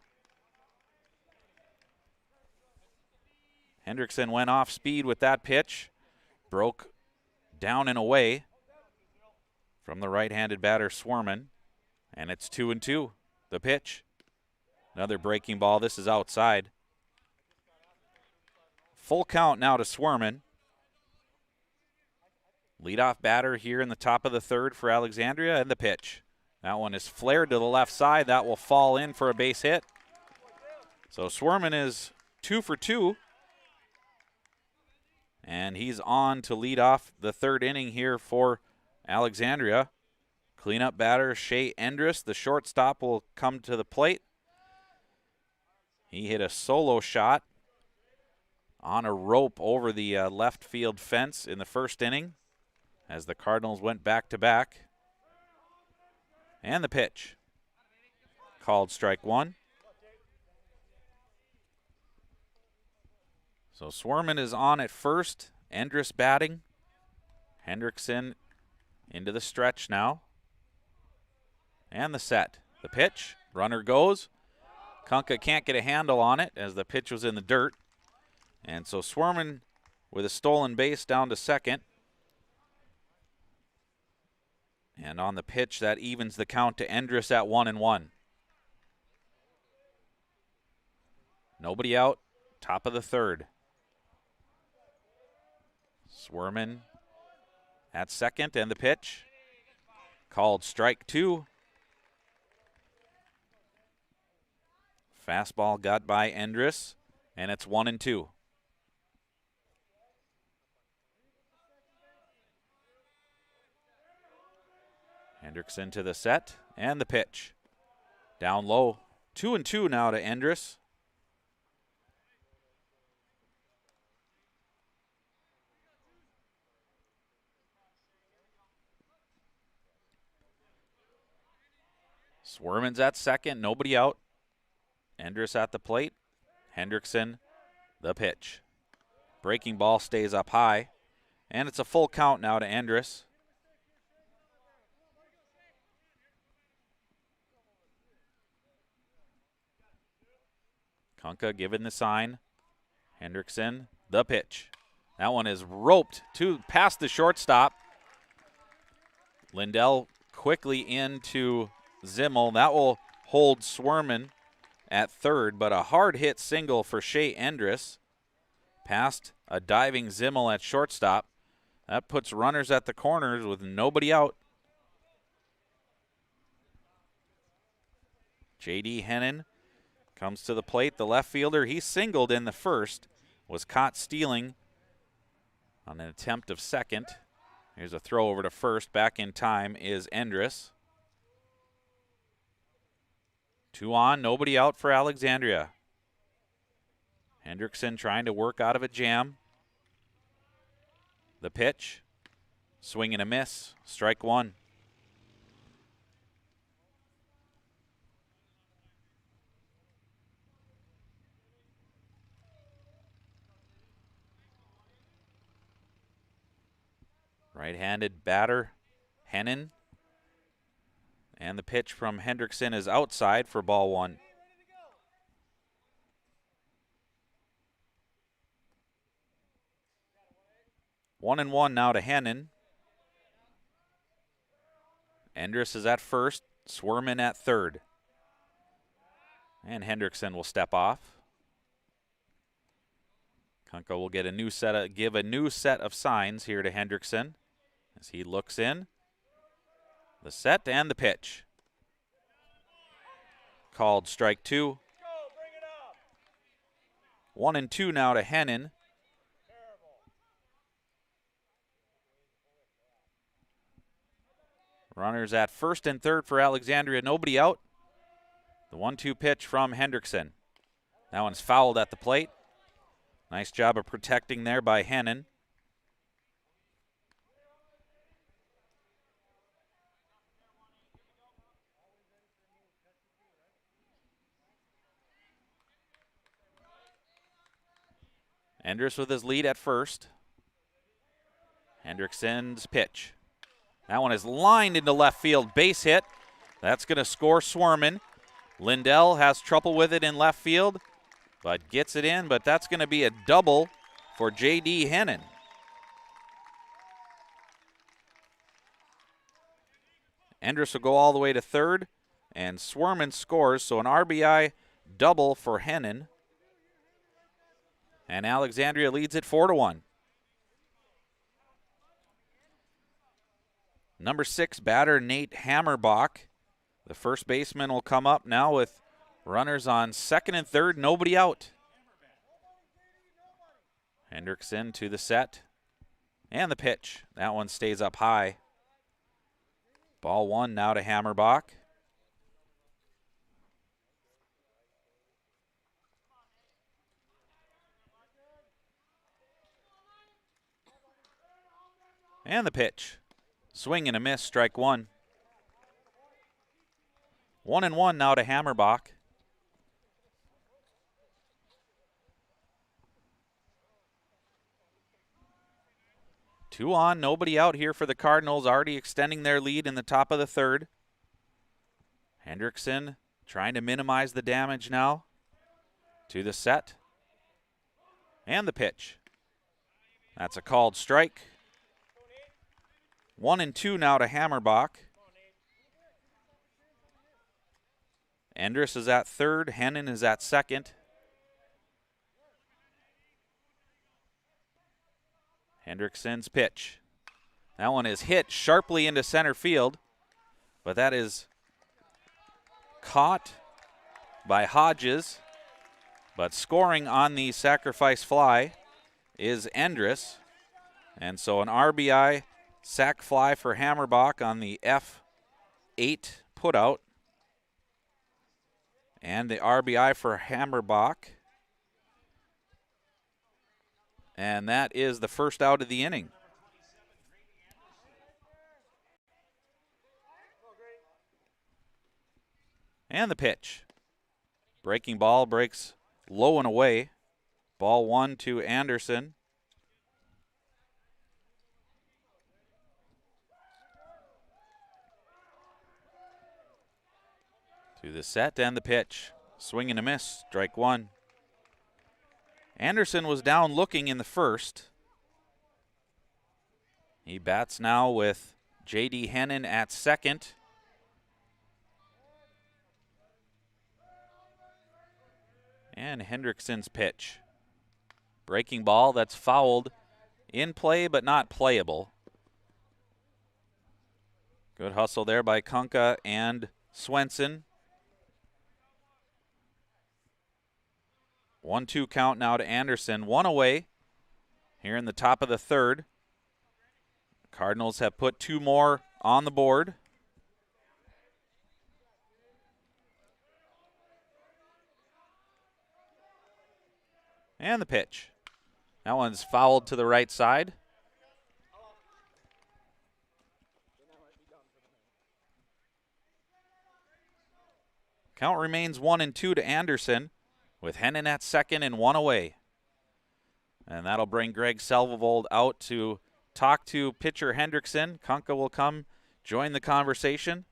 Hendrickson went off speed with that pitch. Broke down and away from the right-handed batter Swerman. And it's 2-2. The pitch. Another breaking ball. This is outside. Full count now to Swerman. Leadoff batter here in the top of the third for Alexandria, and the pitch. That one is flared to the left side. That will fall in for a base hit. So Swerman is 2 for 2. And he's on to lead off the third inning here for Alexandria. Cleanup batter Shea Endress, the shortstop, will come to the plate. He hit a solo shot on a rope over the left field fence in the first inning as the Cardinals went back-to-back. And the pitch. Called strike one. So Swerman is on at first. Endress batting. Hendrickson into the stretch now. And the set. The pitch. Runner goes. Kunka can't get a handle on it as the pitch was in the dirt. And so Swerman with a stolen base down to second. And on the pitch, that evens the count to Endress at 1-1. Nobody out. Top of the third. Swerman at second, and the pitch. Called strike two. Fastball got by Endress, and it's 1-2. Hendrickson to the set, and the pitch. Down low. 2-2 now to Endress. Swerman's at second, nobody out. Endress at the plate. Hendrickson, the pitch. Breaking ball stays up high, and it's a full count now to Endress. Kunka given the sign. Hendrickson, the pitch. That one is roped past the shortstop. Lindell quickly into Zimmel. That will hold Swerman at third, but a hard hit single for Shea Endress. Past a diving Zimmel at shortstop. That puts runners at the corners with nobody out. J.D. Hennon comes to the plate. The left fielder, he singled in the first, was caught stealing on an attempt of second. Here's a throw over to first. Back in time is Endress. 2 on, nobody out for Alexandria. Hendrickson trying to work out of a jam. The pitch. Swing and a miss. Strike one. Right-handed batter, Hennon. And the pitch from Hendrickson is outside for ball one. 1-1 now to Hennon. Endress is at first, Swerman at third. And Hendrickson will step off. Kunko will get give a new set of signs here to Hendrickson as he looks in. The set and the pitch. Called strike 2. 1-2 now to Hennon. Runners at first and third for Alexandria, nobody out. The 1-2 pitch from Hendrickson. That one's fouled at the plate. Nice job of protecting there by Hennon. Endress with his lead at first. Hendrickson's pitch. That one is lined into left field, base hit. That's going to score Swerman. Lindell has trouble with it in left field, but gets it in, but that's going to be a double for J.D. Hennon. Endress will go all the way to third, and Swerman scores, so an RBI double for Hennon. And Alexandria leads it 4-1. Number 6 batter, Nate Hammerbach. The first baseman will come up now with runners on second and third, nobody out. Hendrickson to the set. And the pitch. That one stays up high. Ball 1 now to Hammerbach. And the pitch. Swing and a miss, strike 1. 1-1 now to Hammerbach. Two on, nobody out here for the Cardinals, already extending their lead in the top of the third. Hendrickson trying to minimize the damage now. To the set. And the pitch. That's a called strike. 1-2 now to Hammerbach. Endress is at third. Hennon is at second. Hendrickson's pitch. That one is hit sharply into center field, but that is caught by Hodges. But scoring on the sacrifice fly is Endress. And so an RBI sac fly for Hammerbach on the F8 putout. And the RBI for Hammerbach. And that is the first out of the inning. And the pitch. Breaking ball breaks low and away. Ball 1 to Anderson. To the set and the pitch. Swing and a miss, strike 1. Anderson was down looking in the first. He bats now with J.D. Hennon at second. And Hendrickson's pitch. Breaking ball that's fouled. In play but not playable. Good hustle there by Kunka and Swenson. 1-2 count now to Anderson. One away here in the top of the third. Cardinals have put 2 more on the board. And the pitch. That one's fouled to the right side. Count remains 1-2 to Anderson, with Hennon at second and 1 away. And that'll bring Greg Selvold out to talk to pitcher Hendrickson. Kunka will come join the conversation.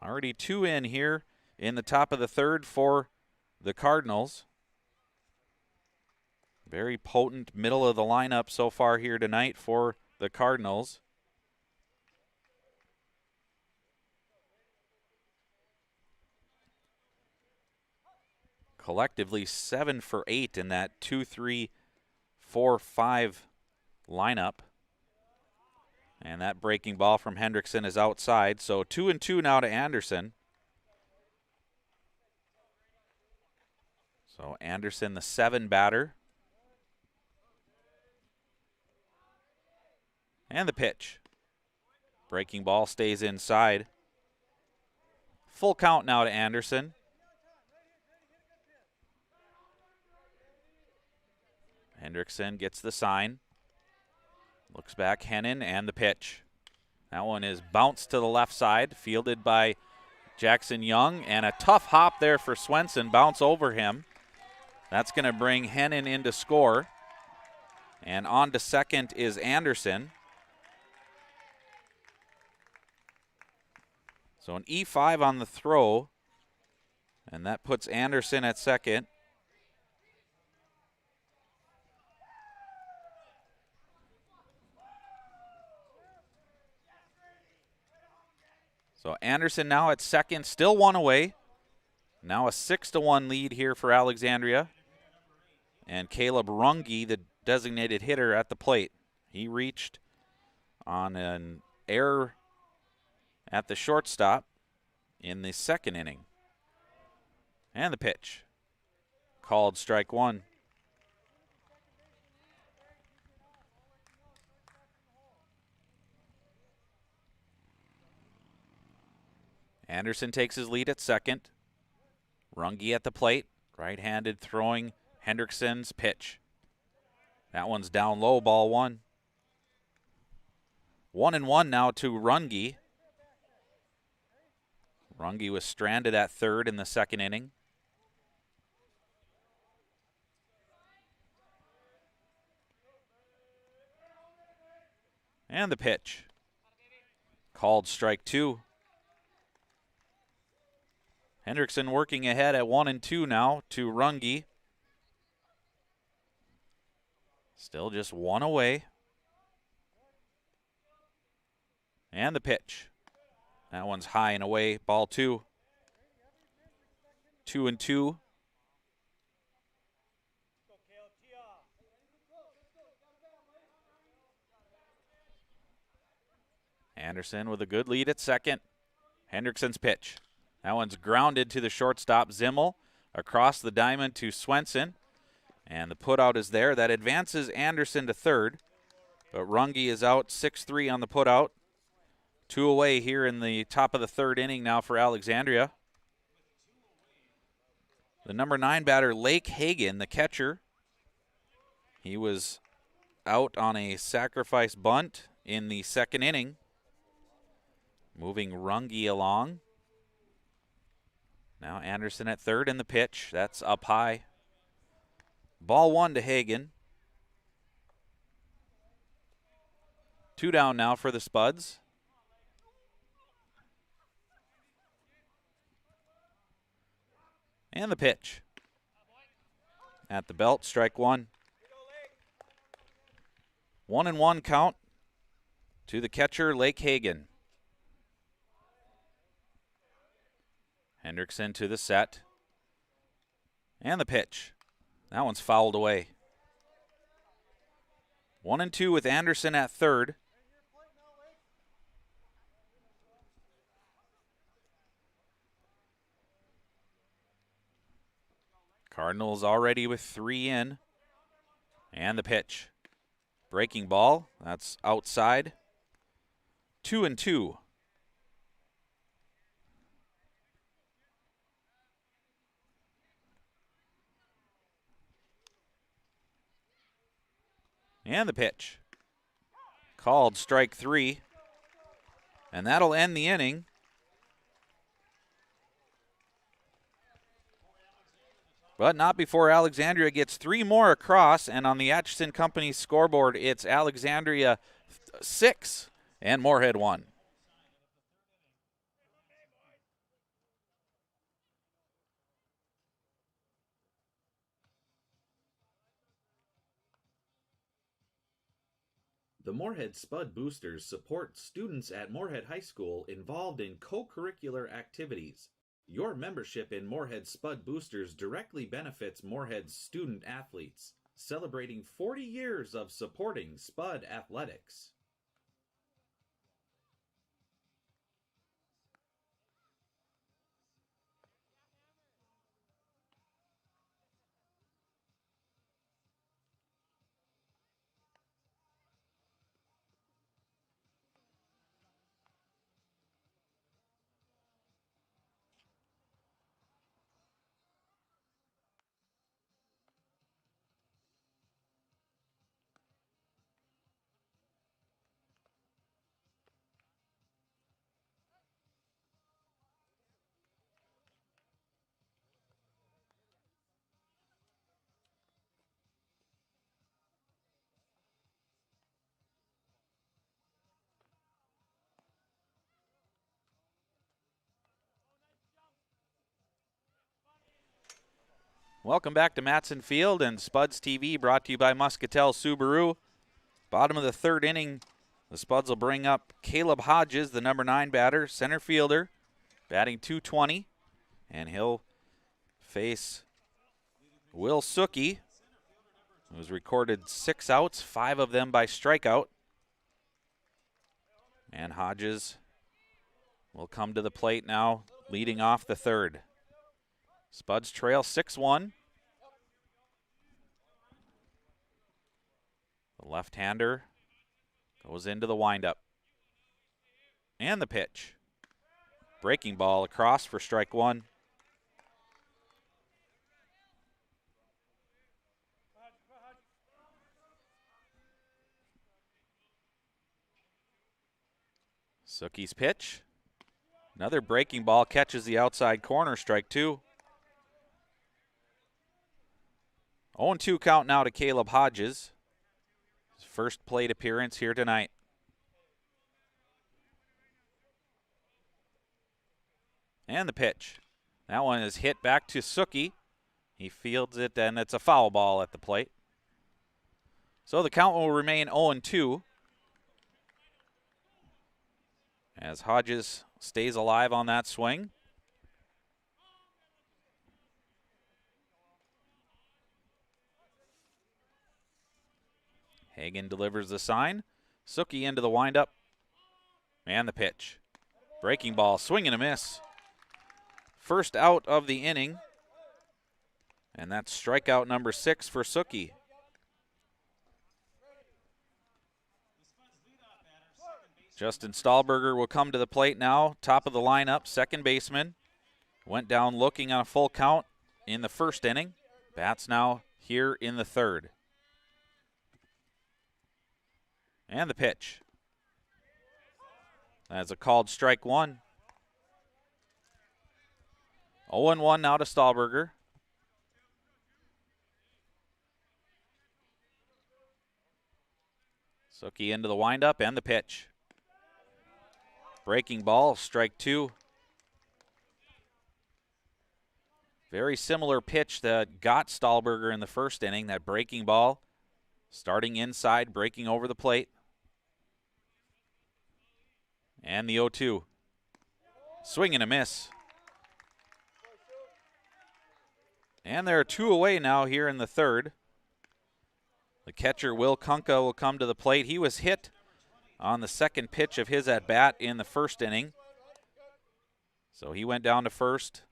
Already 2 in here in the top of the third for the Cardinals. Very potent middle of the lineup so far here tonight for the Cardinals. Collectively 7 for 8 in that 2-3-4-5 lineup. And that breaking ball from Hendrickson is outside. So 2-2 now to Anderson. So Anderson, the 7 batter. And the pitch. Breaking ball stays inside. Full count now to Anderson. Hendrickson gets the sign. Looks back, Hennon, and the pitch. That one is bounced to the left side, fielded by Jackson Young, and a tough hop there for Swenson, bounce over him. That's going to bring Hennon in to score. And on to second is Anderson. So an E5 on the throw, and that puts Anderson at second. So Anderson now at second, still 1 away. Now a 6-1 lead here for Alexandria. And Caleb Runge, the designated hitter, at the plate. He reached on an error at the shortstop in the second inning. And the pitch. Called strike 1. Anderson takes his lead at second. Runge at the plate. Right-handed throwing Hendrickson's pitch. That one's down low, ball 1. 1-1 now to Runge. Runge was stranded at third in the second inning. And the pitch. Called strike 2. Hendrickson working ahead at 1-2 now to Runge. Still just 1 away. And the pitch. That one's high and away, ball 2. 2-2. Anderson with a good lead at second. Hendrickson's pitch. That one's grounded to the shortstop, Zimmel. Across the diamond to Swenson. And the putout is there. That advances Anderson to third. But Runge is out 6-3 on the putout. 2 away here in the top of the third inning now for Alexandria. The number 9 batter, Lake Hagan, the catcher. He was out on a sacrifice bunt in the second inning. Moving Runge along. Now Anderson at third in the pitch. That's up high. Ball 1 to Hagan. 2 down now for the Spuds. And the pitch. At the belt, strike 1. 1-1 count to the catcher, Lake Hagan. Hendrickson to the set. And the pitch. That one's fouled away. 1-2 with Anderson at third. Cardinals already with 3 in. And the pitch. Breaking ball. That's outside. 2-2. And the pitch. Called strike 3. And that'll end the inning. But not before Alexandria gets 3 more across. And on the Atchison Company scoreboard, it's Alexandria 6 and Moorhead 1. The Moorhead Spud Boosters support students at Moorhead High School involved in co-curricular activities. Your membership in Moorhead Spud Boosters directly benefits Moorhead's student athletes, celebrating 40 years of supporting Spud athletics. Welcome back to Matson Field and Spuds TV, brought to you by Muscatel Subaru. Bottom of the third inning, the Spuds will bring up Caleb Hodges, the number 9 batter, center fielder, batting .220, and he'll face Will Suki, who's recorded 6 outs, 5 of them by strikeout. And Hodges will come to the plate now, leading off the third. Spuds trail 6-1. The left-hander goes into the windup. And the pitch. Breaking ball across for strike 1. Suki's pitch. Another breaking ball catches the outside corner, strike 2. 0-2 count now to Caleb Hodges. His first plate appearance here tonight. And the pitch. That one is hit back to Suki. He fields it, and it's a foul ball at the plate. So the count will remain 0-2 as Hodges stays alive on that swing. Hagen delivers the sign. Suki into the windup. And the pitch. Breaking ball, swing and a miss. First out of the inning. And that's strikeout number 6 for Suki. Justin Stahlberger will come to the plate now. Top of the lineup, second baseman. Went down looking on a full count in the first inning. Bats now here in the third. And the pitch. That's a called strike 1. 0-1 now to Stahlberger. Suki into the windup and the pitch. Breaking ball, strike 2. Very similar pitch that got Stahlberger in the first inning, that breaking ball. Starting inside, breaking over the plate. And the 0-2. Swing and a miss. And there are 2 away now here in the third. The catcher, Will Kunka, will come to the plate. He was hit on the second pitch of his at-bat in the first inning. So he went down to first.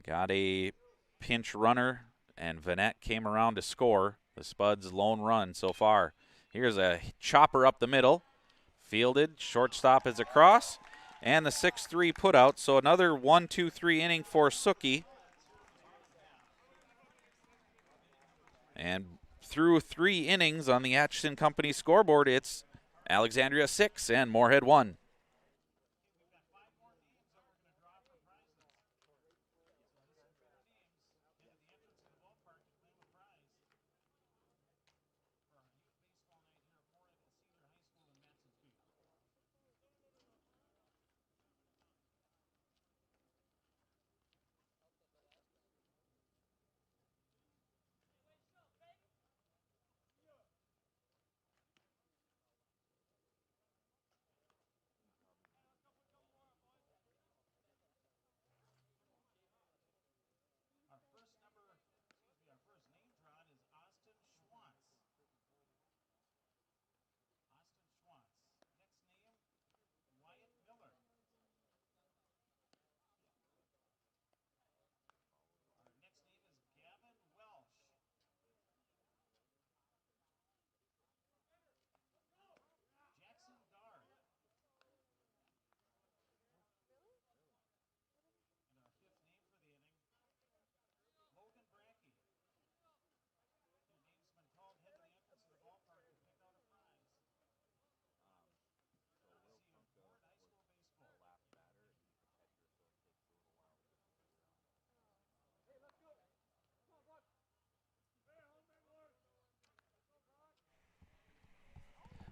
Got a pinch runner, and Vanette came around to score. The Spuds' lone run so far. Here's a chopper up the middle. Fielded, shortstop is across, and the 6-3 putout. So another 1-2-3 inning for Suki. And through 3 innings on the Atchison Company scoreboard, it's Alexandria 6 and Moorhead 1.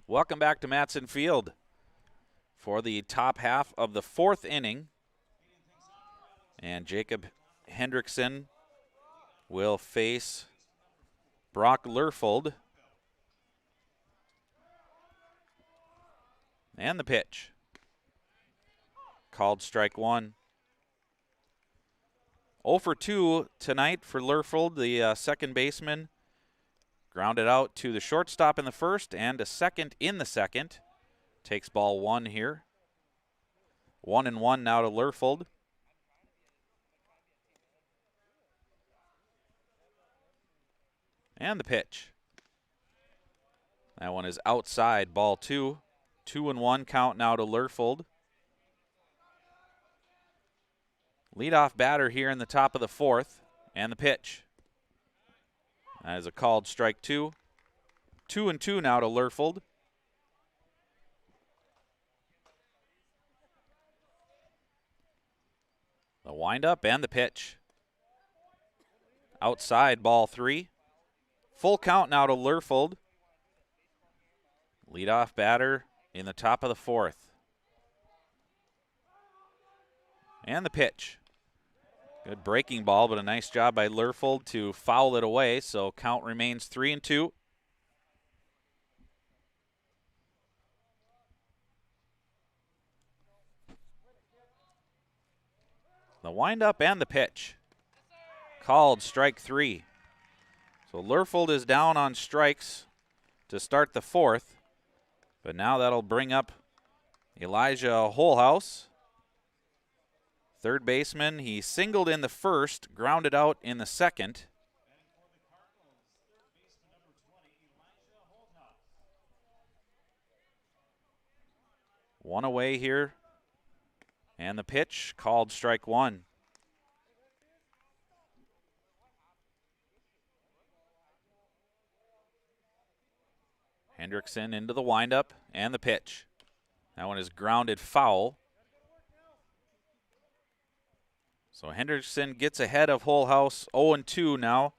Welcome back to Matson Field for the top half of the 4th inning. And Jacob Hendrickson will face Brock Lerfold. And the pitch. Called strike 1. 0 for 2 tonight for Lerfold, the second baseman. Grounded out to the shortstop in the first and a second in the second. Takes ball 1 here. 1-1 now to Lerfold. And the pitch. That one is outside, ball 2. 2-1 count now to Lerfold. Leadoff batter here in the top of the 4th. And the pitch. That is a called strike 2. 2-2 now to Lerfold. The windup and the pitch. Outside, ball 3. Full count now to Lerfold. Leadoff batter in the top of the 4th. And the pitch. Good breaking ball, but a nice job by Lerfold to foul it away, so count remains 3-2. The windup and the pitch. Called strike 3. So Lerfold is down on strikes to start the 4th, but now that'll bring up Elijah Holhouse. Third baseman, he singled in the first, grounded out in the second. One away here. And the pitch, called strike 1. Hendrickson into the windup and the pitch. That one is grounded foul. So Hendrickson gets ahead of Holhouse, 0-2 now.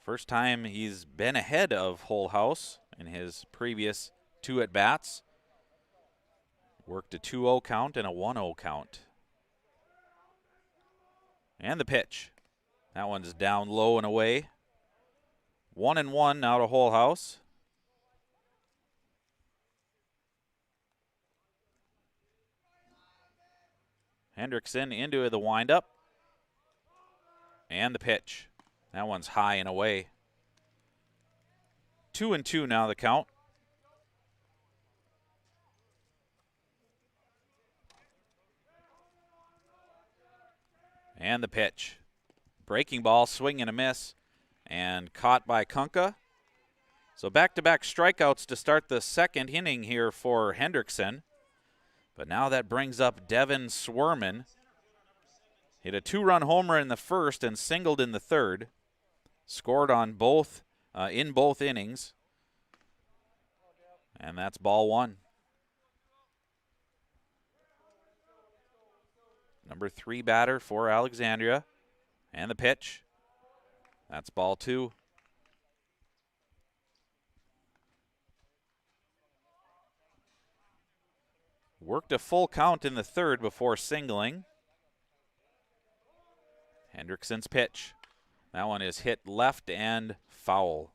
First time he's been ahead of Holhouse in his previous 2 at-bats. Worked a 2-0 count and a 1-0 count. And the pitch. That one's down low and away. 1-1 now to Holhouse. Hendrickson into the windup. And the pitch. That one's high and away. 2-2 now the count. And the pitch. Breaking ball, swing and a miss. And caught by Kunka. So back-to-back strikeouts to start the 2nd inning here for Hendrickson. But now that brings up Devin Swerman. Hit a 2-run homer in the first and singled in the 3rd. Scored on both in both innings. And that's ball 1. Number 3 batter for Alexandria. And the pitch. That's ball 2. Worked a full count in the 3rd before singling. Hendrickson's pitch. That one is hit left and foul.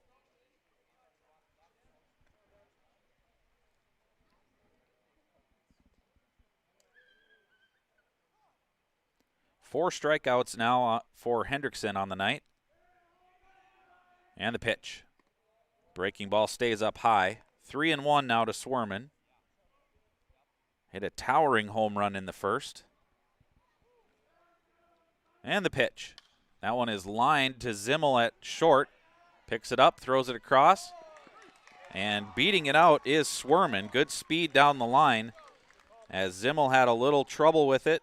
Four strikeouts now for Hendrickson on the night. And the pitch. Breaking ball stays up high. 3-1 now to Swerman. Hit a towering home run in the first. And the pitch. That one is lined to Zimmel at short. Picks it up, throws it across. And beating it out is Swerman. Good speed down the line as Zimmel had a little trouble with it.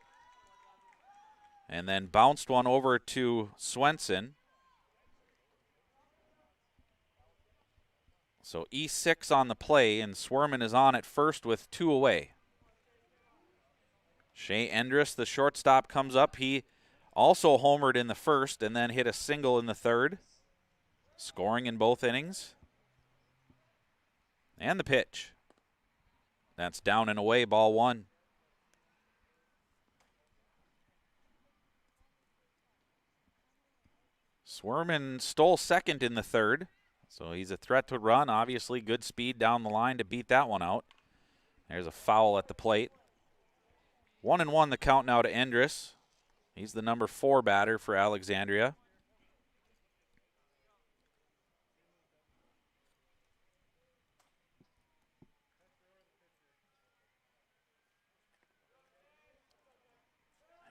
And then bounced one over to Swenson. So E6 on the play, and Swerman is on at first with 2 away. Shea Endress, the shortstop, comes up. He also homered in the first and then hit a single in the 3rd, scoring in both innings. And the pitch. That's down and away, ball 1. Swerman stole second in the 3rd, so he's a threat to run. Obviously, good speed down the line to beat that one out. There's a foul at the plate. 1-1 the count now to Endress. He's the number 4 batter for Alexandria.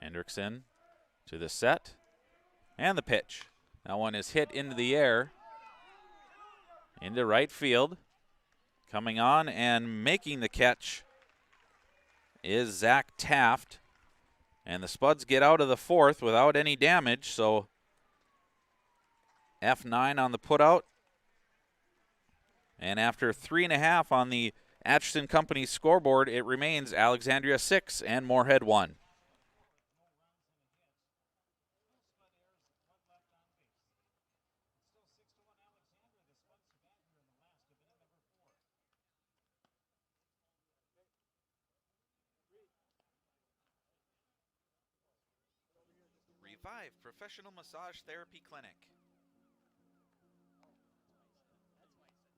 Hendrickson to the set. And the pitch. That one is hit into the air. Into right field. Coming on and making the catch is Zach Taft. And the Spuds get out of the 4th without any damage, so F9 on the putout. And after 3.5 on the Atchison Company scoreboard, it remains Alexandria 6 and Moorhead 1. Revive Professional Massage Therapy Clinic.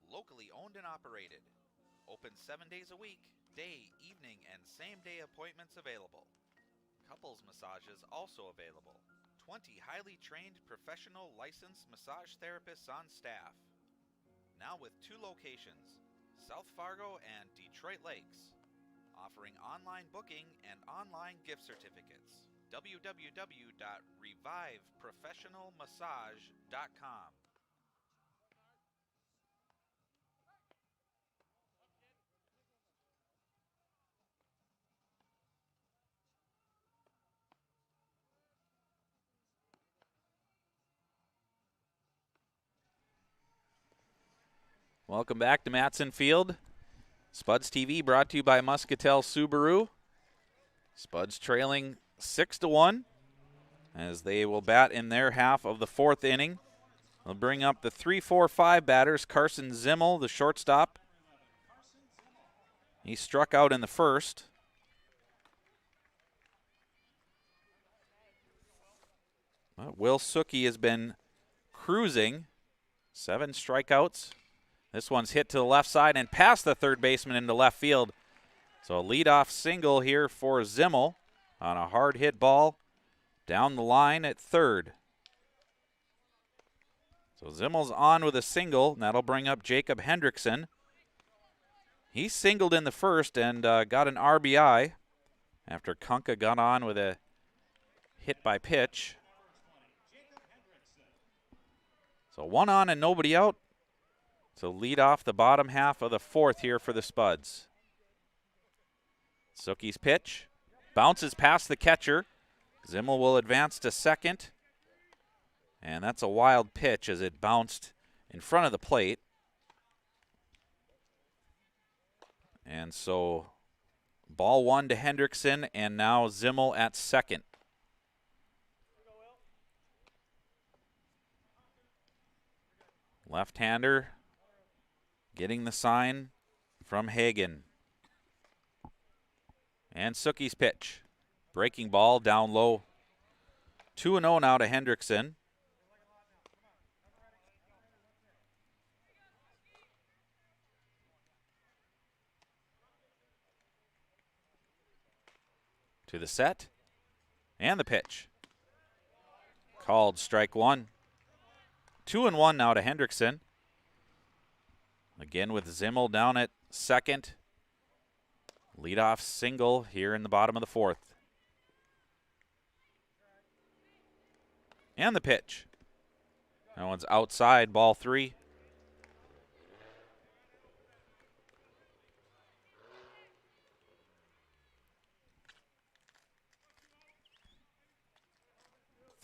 Locally owned and operated. Open 7 days a week, day, evening, and same-day appointments available. Couples massages also available. 20 highly trained professional licensed massage therapists on staff. Now with 2 locations, South Fargo and Detroit Lakes. Offering online booking and online gift certificates. www.reviveprofessionalmassage.com. Welcome back to Matson Field. Spuds TV brought to you by Muscatel Subaru. Spuds trailing 6-1 as they will bat in their half of the 4th inning. They'll bring up the 3-4-5 batters. Carson Zimmel, the shortstop. He struck out in the 1st. Will Suki has been cruising. 7 strikeouts. This one's hit to the left side and past the 3rd baseman into left field. So a leadoff single here for Zimmel on a hard hit ball down the line at 3rd. So Zimmel's on with a single, and that'll bring up Jacob Hendrickson. He singled in the 1st and got an RBI after Kunka got on with a hit by pitch. So 1 on and nobody out. So lead off the bottom half of the 4th here for the Spuds. Suki's pitch bounces past the catcher. Zimmel will advance to second. And that's a wild pitch as it bounced in front of the plate. And so ball 1 to Hendrickson, and now Zimmel at second. Left-hander getting the sign from Hagen. And Suki's pitch. Breaking ball down low. 2-0 now to Hendrickson. To the set. And the pitch. Called strike 1. 2-1 now to Hendrickson. Again with Zimmel down at second. Leadoff single here in the bottom of the 4th. And the pitch. That one's outside, ball 3.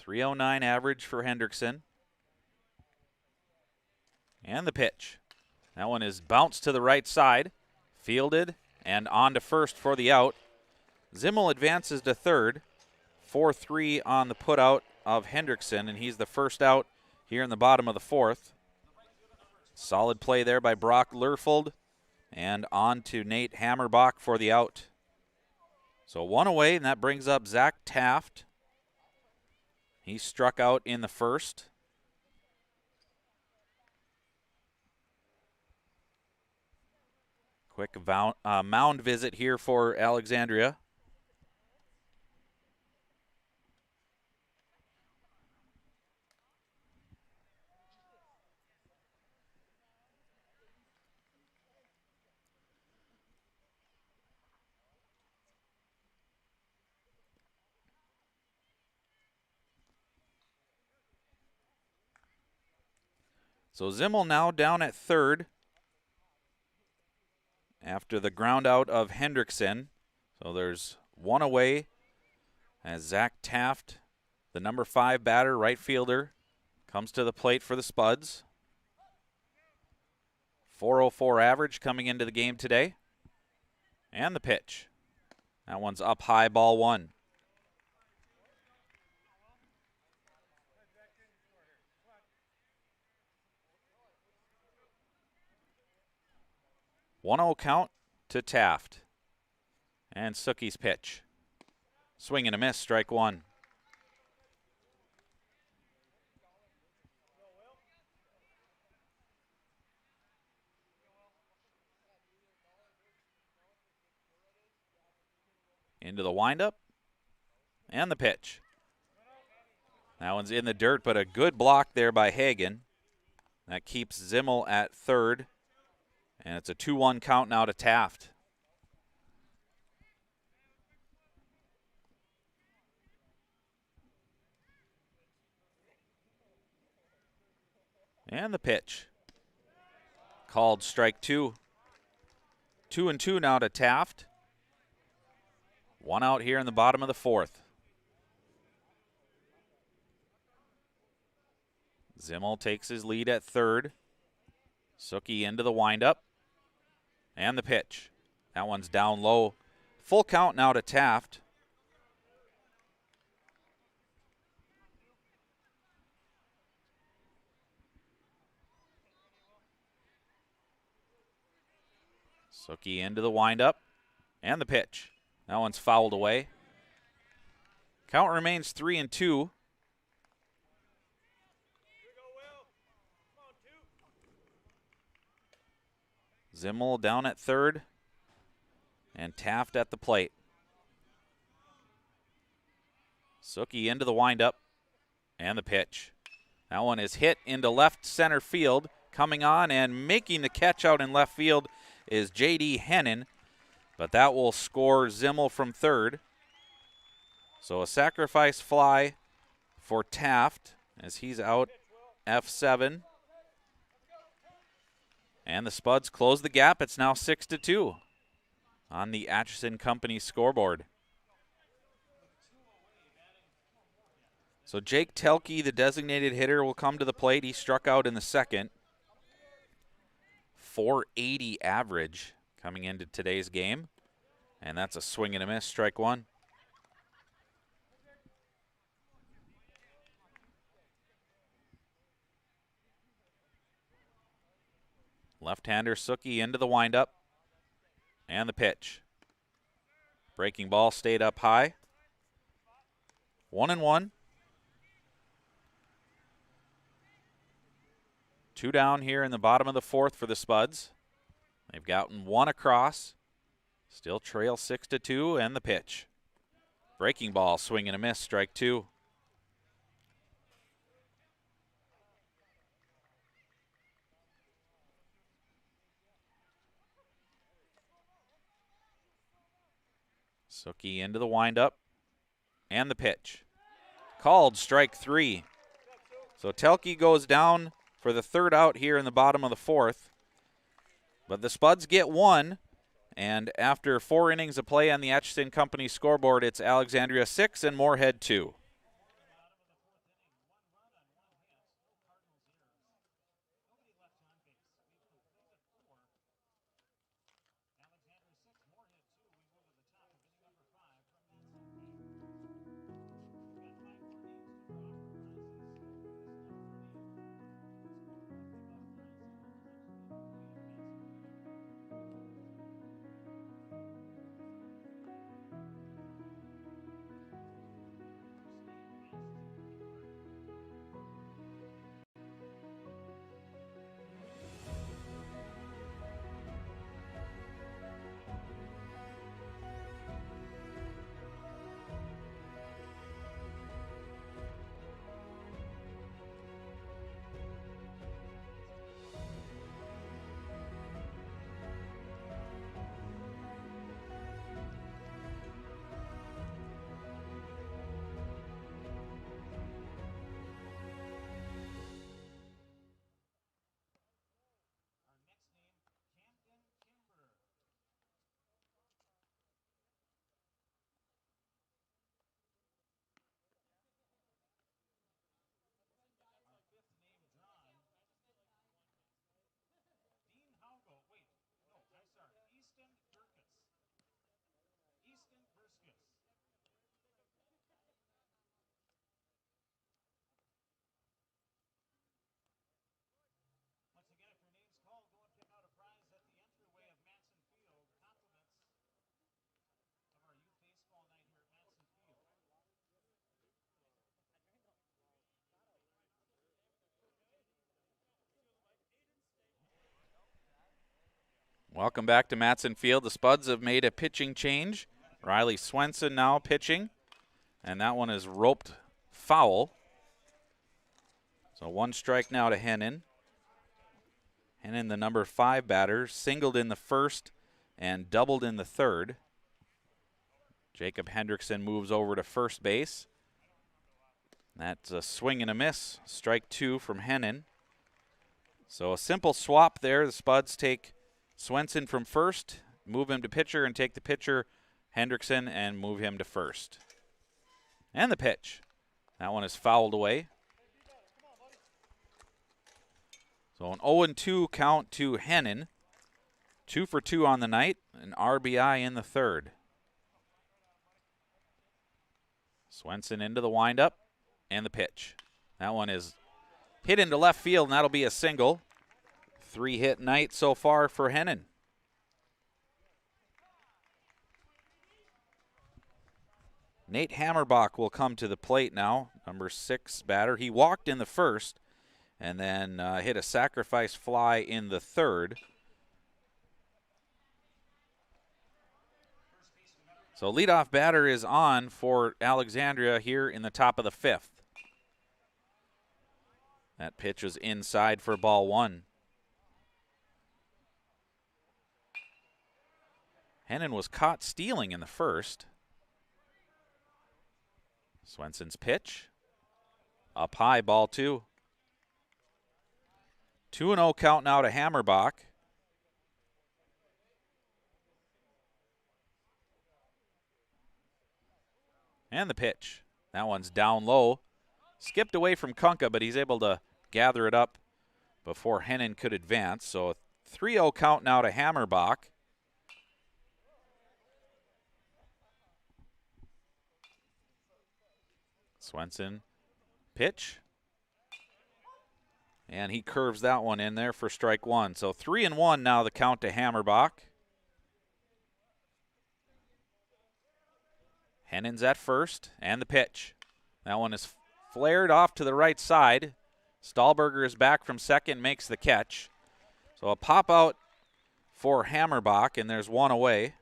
.309 average for Hendrickson. And the pitch. That one is bounced to the right side, fielded, and on to first for the out. Zimmel advances to 3rd. 4-3 on the putout of Hendrickson, and he's the first out here in the bottom of the 4th. Solid play there by Brock Lerfold. And on to Nate Hammerbach for the out. So one away, and that brings up Zach Taft. He struck out in the first. Quick mound visit here for Alexandria. So Zimmel now down at third after the ground out of Hendrickson. So there's one away as Zach Taft, the number 5 batter, right fielder, comes to the plate for the Spuds. 404 average coming into the game today. And the pitch. That one's up high, ball 1. One 0 count to Taft. And Suki's pitch. Swing and a miss, strike 1. Into the windup. And the pitch. That one's in the dirt, but a good block there by Hagen. That keeps Zimmel at third. And it's a 2-1 count now to Taft. And the pitch. Called strike 2. 2-2 now to Taft. One out here in the bottom of the 4th. Zimmel takes his lead at third. Suki into the windup. And the pitch. That one's down low. Full count now to Taft. Suki into the windup. And the pitch. That one's fouled away. Count remains 3-2. Zimmel down at third. And Taft at the plate. Suki into the windup. And the pitch. That one is hit into left center field. Coming on and making the catch out in left field is J.D. Hennon. But that will score Zimmel from third. So a sacrifice fly for Taft as he's out F7. And the Spuds close the gap. It's now 6-2 on the Atchison Company scoreboard. So Jake Telke, the designated hitter, will come to the plate. He struck out in the second. 480 average coming into today's game. And that's a swing and a miss, strike 1. Left-hander Suki into the windup. And the pitch. Breaking ball stayed up high. 1-1. 2 down here in the bottom of the 4th for the Spuds. They've gotten 1 across. Still trail 6-2, and the pitch. Breaking ball, swing and a miss, strike 2. Suki into the windup, and the pitch. Called strike 3. So Telke goes down for the 3rd out here in the bottom of the 4th. But the Spuds get 1. And after 4 innings of play on the Atchison Company scoreboard, it's Alexandria 6 and Moorhead 2. Welcome back to Matson Field. The Spuds have made a pitching change. Riley Swenson now pitching, and that one is roped foul. So 1 strike now to Hennon. Hennon, the number 5 batter, singled in the first and doubled in the third. Jacob Hendrickson moves over to first base. That's a swing and a miss. Strike 2 from Hennon. So a simple swap there. The Spuds take Swenson from first, move him to pitcher, and take the pitcher, Hendrickson, and move him to first. And the pitch. That one is fouled away. So an 0-2 count to Hennon. 2 for 2 on the night, an RBI in the third. Swenson into the windup, and the pitch. That one is hit into left field, and that'll be a single. 3-hit night so far for Hennon. Nate Hammerbach will come to the plate now, number 6 batter. He walked in the first and then hit a sacrifice fly in the third. So leadoff batter is on for Alexandria here in the top of the 5th. That pitch was inside for ball 1. Hennon was caught stealing in the first. Swenson's pitch. Up high, ball 2. 2-0 count now to Hammerbach. And the pitch. That one's down low. Skipped away from Kunka, but he's able to gather it up before Hennon could advance. So a 3-0 count now to Hammerbach. Swenson, pitch. And he curves that one in there for strike 1. So 3-1 now the count to Hammerbach. Hennon's at first, and the pitch. That one is flared off to the right side. Stahlberger is back from second, makes the catch. So a pop out for Hammerbach, and there's one away.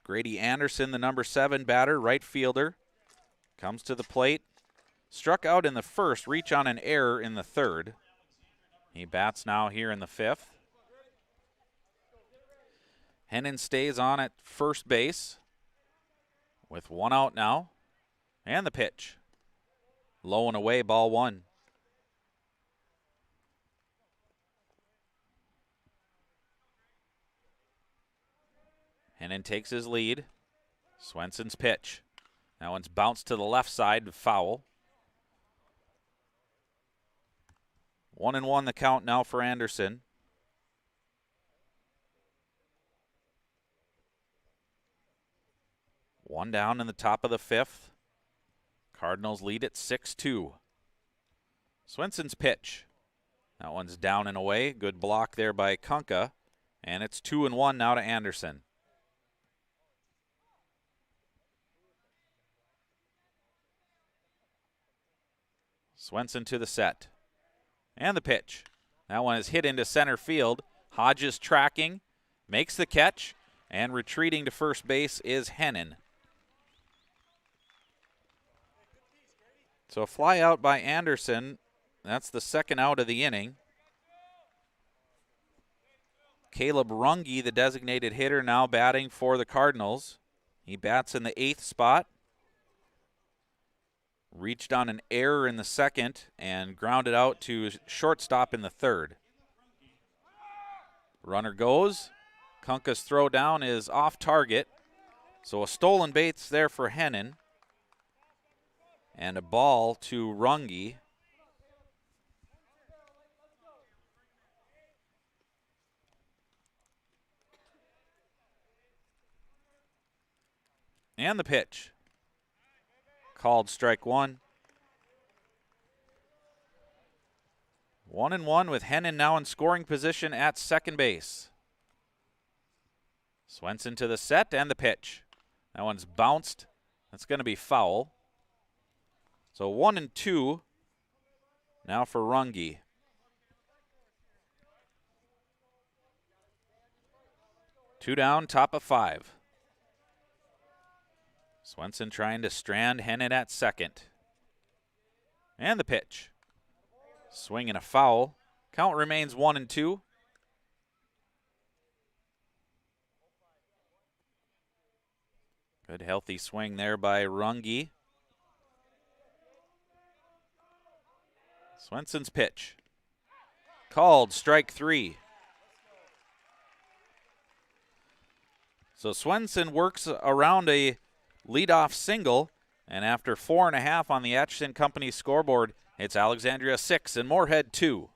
Grady Anderson, the number 7 batter, right fielder, comes to the plate. Struck out in the first, reach on an error in the third. He bats now here in the 5th. Hennon stays on at first base with 1 out now. And the pitch. Low and away, ball 1. Hennon takes his lead. Swenson's pitch. That one's bounced to the left side, foul. 1-1 the count now for Anderson. One down in the top of the 5th. Cardinals lead at 6-2. Swenson's pitch. That one's down and away. Good block there by Kunka. And it's 2-1 now to Anderson. Swenson to the set. And the pitch. That one is hit into center field. Hodges tracking, makes the catch, and retreating to first base is Hennon. So a fly out by Anderson. That's the 2nd out of the inning. Caleb Runge, the designated hitter, now batting for the Cardinals. He bats in the 8th spot. Reached on an error in the 2nd and grounded out to shortstop in the 3rd. Runner goes. Kunka's throw down is off target. So a stolen base there for Hennon. And a ball to Runge. And the pitch. Called strike 1. 1-1 with Hennon now in scoring position at second base. Swenson to the set and the pitch. That one's bounced. That's going to be foul. So 1-2 now for Runge. 2 down, top of 5. Swenson trying to strand Hennet at second. And the pitch. Swing and a foul. Count remains 1-2. Good healthy swing there by Runge. Swenson's pitch. Called, strike 3. So Swenson works around a leadoff single, and after 4.5 on the Atchison Company scoreboard, it's Alexandria 6 and Moorhead 2.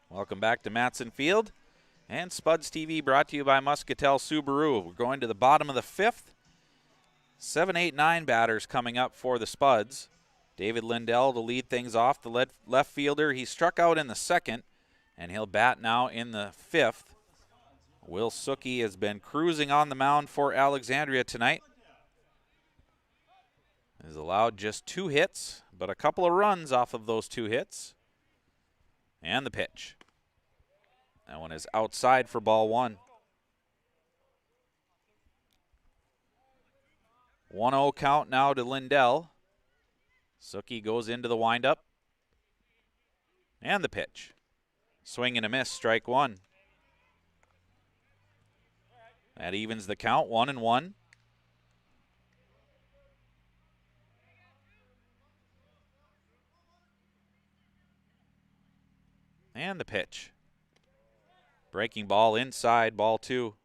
Welcome back to Matson Field and Spuds TV, brought to you by Muscatel Subaru. We're going to the bottom of the 5th. 7, 8, 9 batters coming up for the Spuds. David Lindell to lead things off, the left fielder. He struck out in the 2nd, and he'll bat now in the 5th. Will Suki has been cruising on the mound for Alexandria tonight. Has allowed just 2 hits, but a couple of runs off of those 2 hits. And the pitch. That one is outside for ball 1. 1-0 count now to Lindell. Suki goes into the windup. And the pitch. Swing and a miss, strike 1. That evens the count, 1-1. And the pitch. Breaking ball inside, ball 2.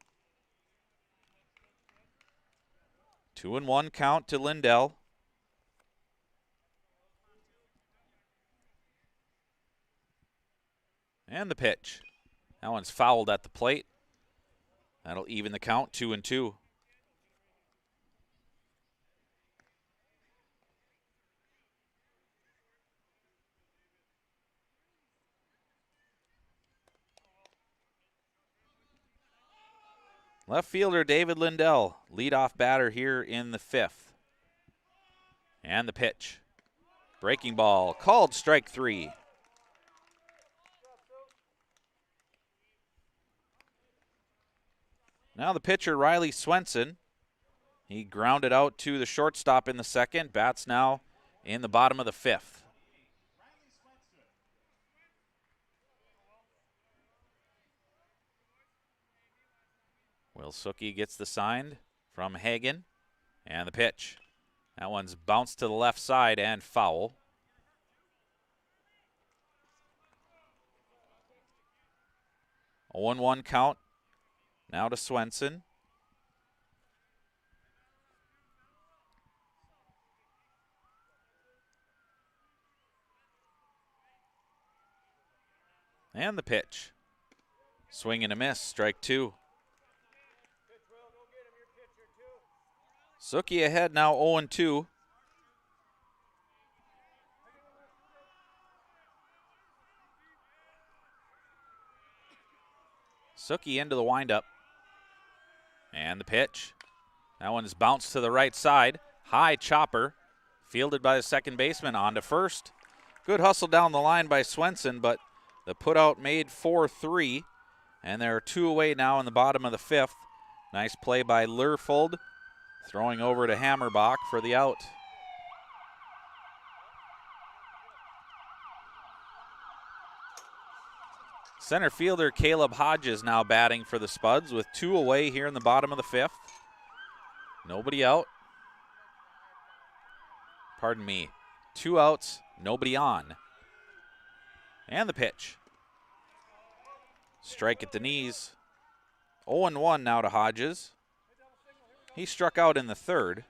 2-1 count to Lindell. And the pitch. That one's fouled at the plate. That'll even the count, 2-2. Left fielder David Lindell, leadoff batter here in the 5th. And the pitch. Breaking ball, called, strike 3. Now the pitcher, Riley Swenson. He grounded out to the shortstop in the 2nd. Bats now in the bottom of the 5th. Will Suki gets the sign from Hagen. And the pitch. That one's bounced to the left side and foul. A 1-1 count. Now to Swenson. And the pitch. Swing and a miss, strike 2. Suki ahead now, 0-2. Suki into the windup. And the pitch. That one is bounced to the right side. High chopper. Fielded by the second baseman, on to first. Good hustle down the line by Swenson, but the putout made 4-3, and there are 2 away now in the bottom of the 5th. Nice play by Lerfold, throwing over to Hammerbach for the out. Center fielder Caleb Hodges now batting for the Spuds with 2 away here in the bottom of the 5th. Nobody out. Pardon me. 2 outs, nobody on. And the pitch. Strike at the knees. 0-1 now to Hodges. He struck out in the 3rd.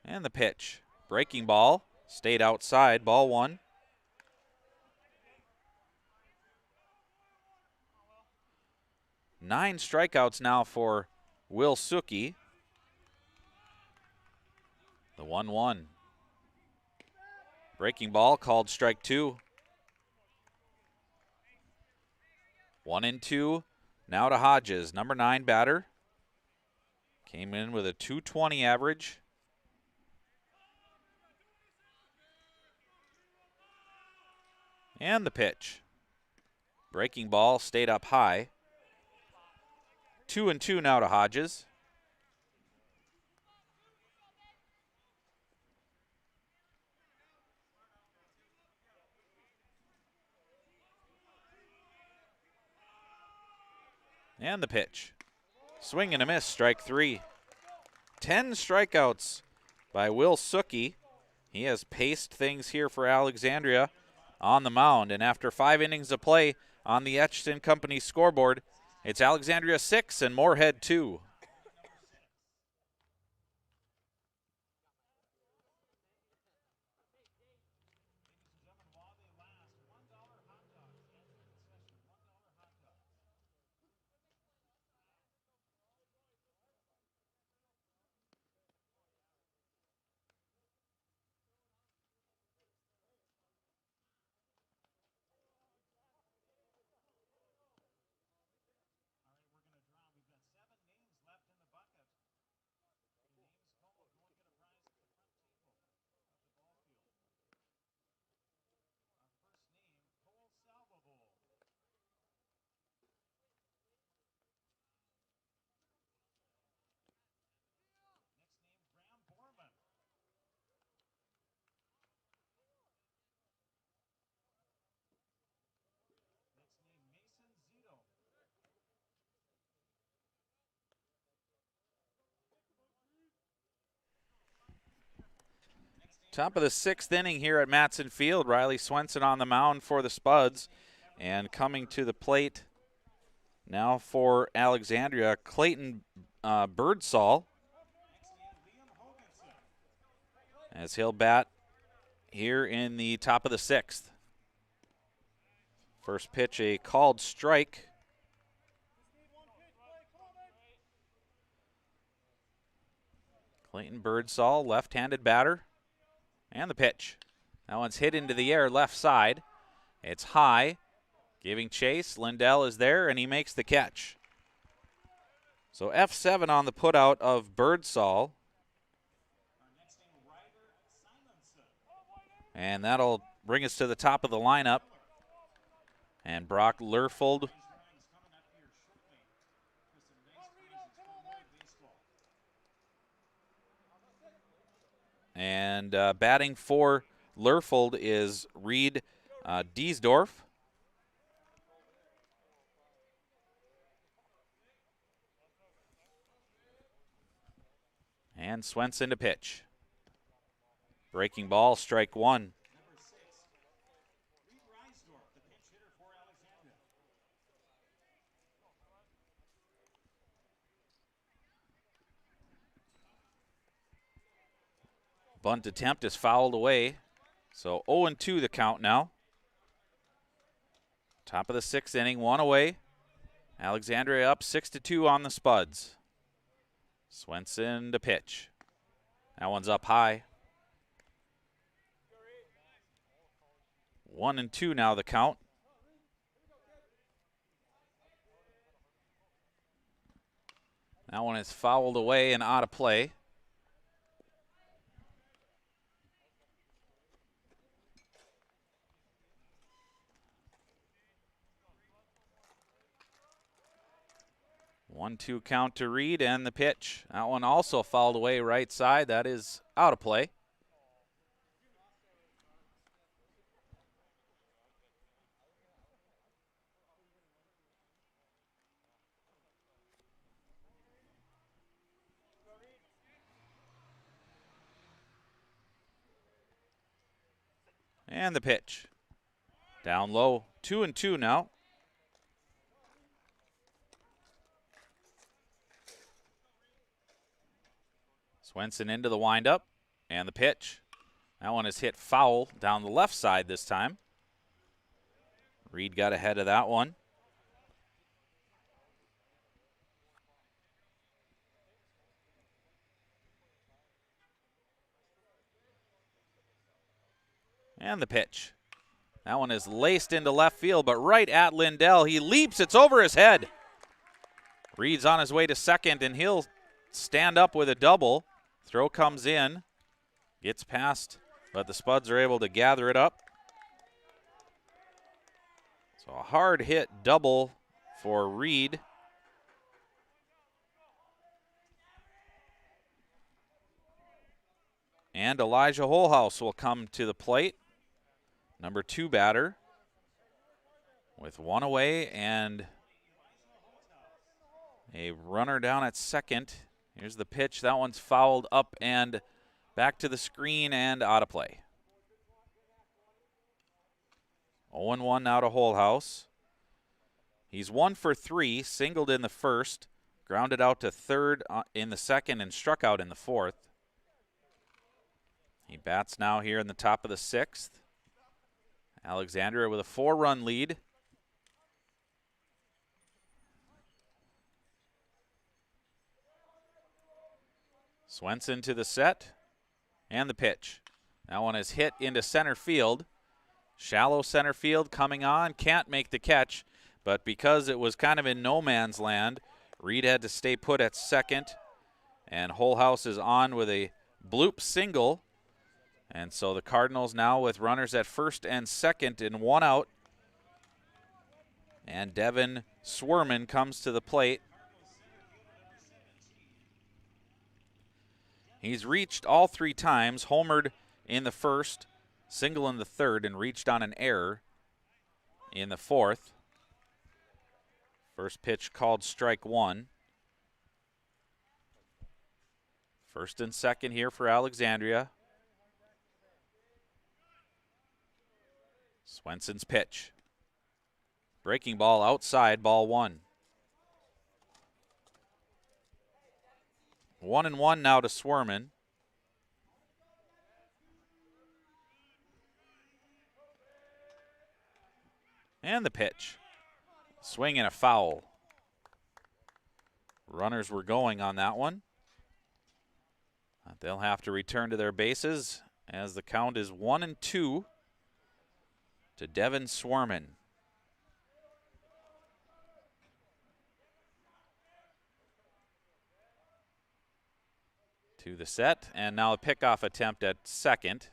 And the pitch. Breaking ball. Stayed outside. Ball 1. Nine strikeouts now for Will Suki. The 1-1. Breaking ball called strike 2. 1-2. Now to Hodges, number 9 batter. Came in with a .220 average. And the pitch. Breaking ball stayed up high. 2-2 now to Hodges. And the pitch. Swing and a miss, strike 3. 10 strikeouts by Will Suki. He has paced things here for Alexandria on the mound. And after 5 innings of play on the Etchton Company scoreboard, it's Alexandria 6 and Moorhead 2. Top of the 6th inning here at Matson Field. Riley Swenson on the mound for the Spuds. And coming to the plate now for Alexandria, Clayton Birdsall. As he'll bat here in the top of the 6th. First pitch, a called strike. Clayton Birdsall, left-handed batter. And the pitch. That one's hit into the air left side. It's high. Giving chase. Lindell is there, and he makes the catch. So F7 on the putout of Birdsall. And that'll bring us to the top of the lineup. And Brock Lerfold. And batting for Lerfold is Reed Diesdorf. And Swenson to pitch. Breaking ball, strike 1. Bunt attempt is fouled away. So 0-2 the count now. Top of the 6th inning, 1 away. Alexandria up 6-2 on the Spuds. Swenson to pitch. That one's up high. 1-2 now the count. That one is fouled away and out of play. One-two count to Reed, and the pitch. That one also fouled away right side. That is out of play. And the pitch. Down low, 2-2 now. Swenson into the windup, and the pitch. That one is hit foul down the left side this time. Reed got ahead of that one. And the pitch. That one is laced into left field, but right at Lindell. He leaps, it's over his head. Reed's on his way to second, and he'll stand up with a double. Throw comes in, gets past, but the Spuds are able to gather it up. So a hard hit double for Reed. And Elijah Holhouse will come to the plate. Number 2 batter with one away and a runner down at second. Here's the pitch. That one's fouled up and back to the screen and out of play. 0-1 now to Holhouse. He's 1 for 3, singled in the first, grounded out to third in the second, and struck out in the fourth. He bats now here in the top of the 6th. Alexandria with a 4-run lead. Swenson to the set, and the pitch. That one is hit into center field. Shallow center field coming on, can't make the catch, but because it was kind of in no man's land, Reed had to stay put at second, and Holhouse is on with a bloop single. And so the Cardinals now with runners at first and second in 1 out. And Devin Swerman comes to the plate. He's reached all 3 times, homered in the first, single in the third, and reached on an error in the fourth. First pitch called strike 1. First and second here for Alexandria. Swenson's pitch. Breaking ball outside, ball 1. 1-1 now to Swerman. And the pitch. Swing and a foul. Runners were going on that one. They'll have to return to their bases as the count is 1-2 to Devin Swerman. To the set, and now a pickoff attempt at second.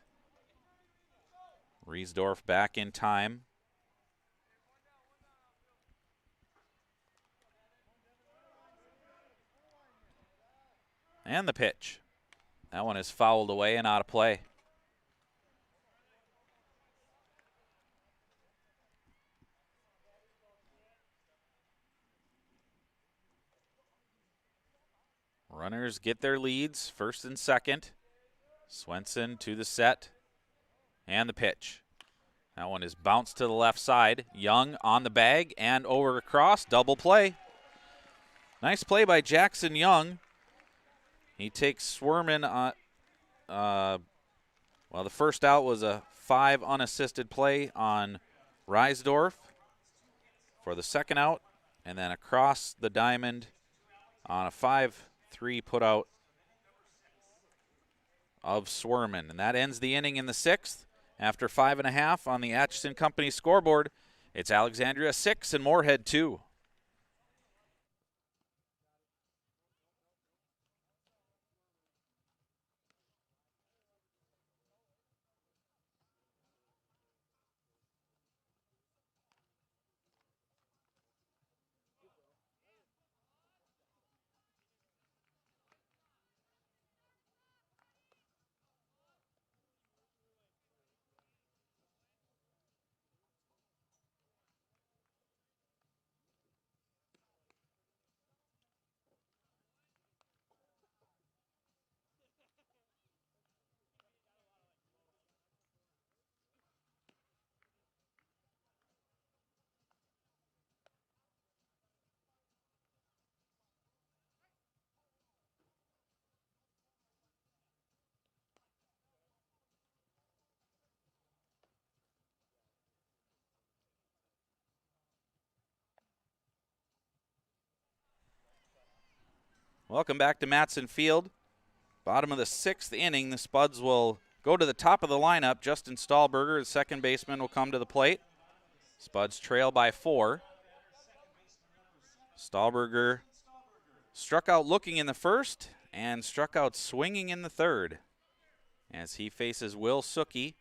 Riesdorf back in time. And the pitch. That one is fouled away and out of play. Runners get their leads, first and second. Swenson to the set, and the pitch. That one is bounced to the left side. Young on the bag and over across, double play. Nice play by Jackson Young. He takes Swerman on, well, the first out was a 5 unassisted play on Riesdorf for the second out, and then across the diamond on a 5-3 put out of Swerman. And that ends the inning in the 6th. After 5.5 on the Atchison Company scoreboard, it's Alexandria 6 and Moorhead 2. Welcome back to Matson Field. Bottom of the 6th inning, the Spuds will go to the top of the lineup. Justin Stahlberger, the second baseman, will come to the plate. Spuds trail by 4. Stahlberger struck out looking in the first and struck out swinging in the third as he faces Will Suki.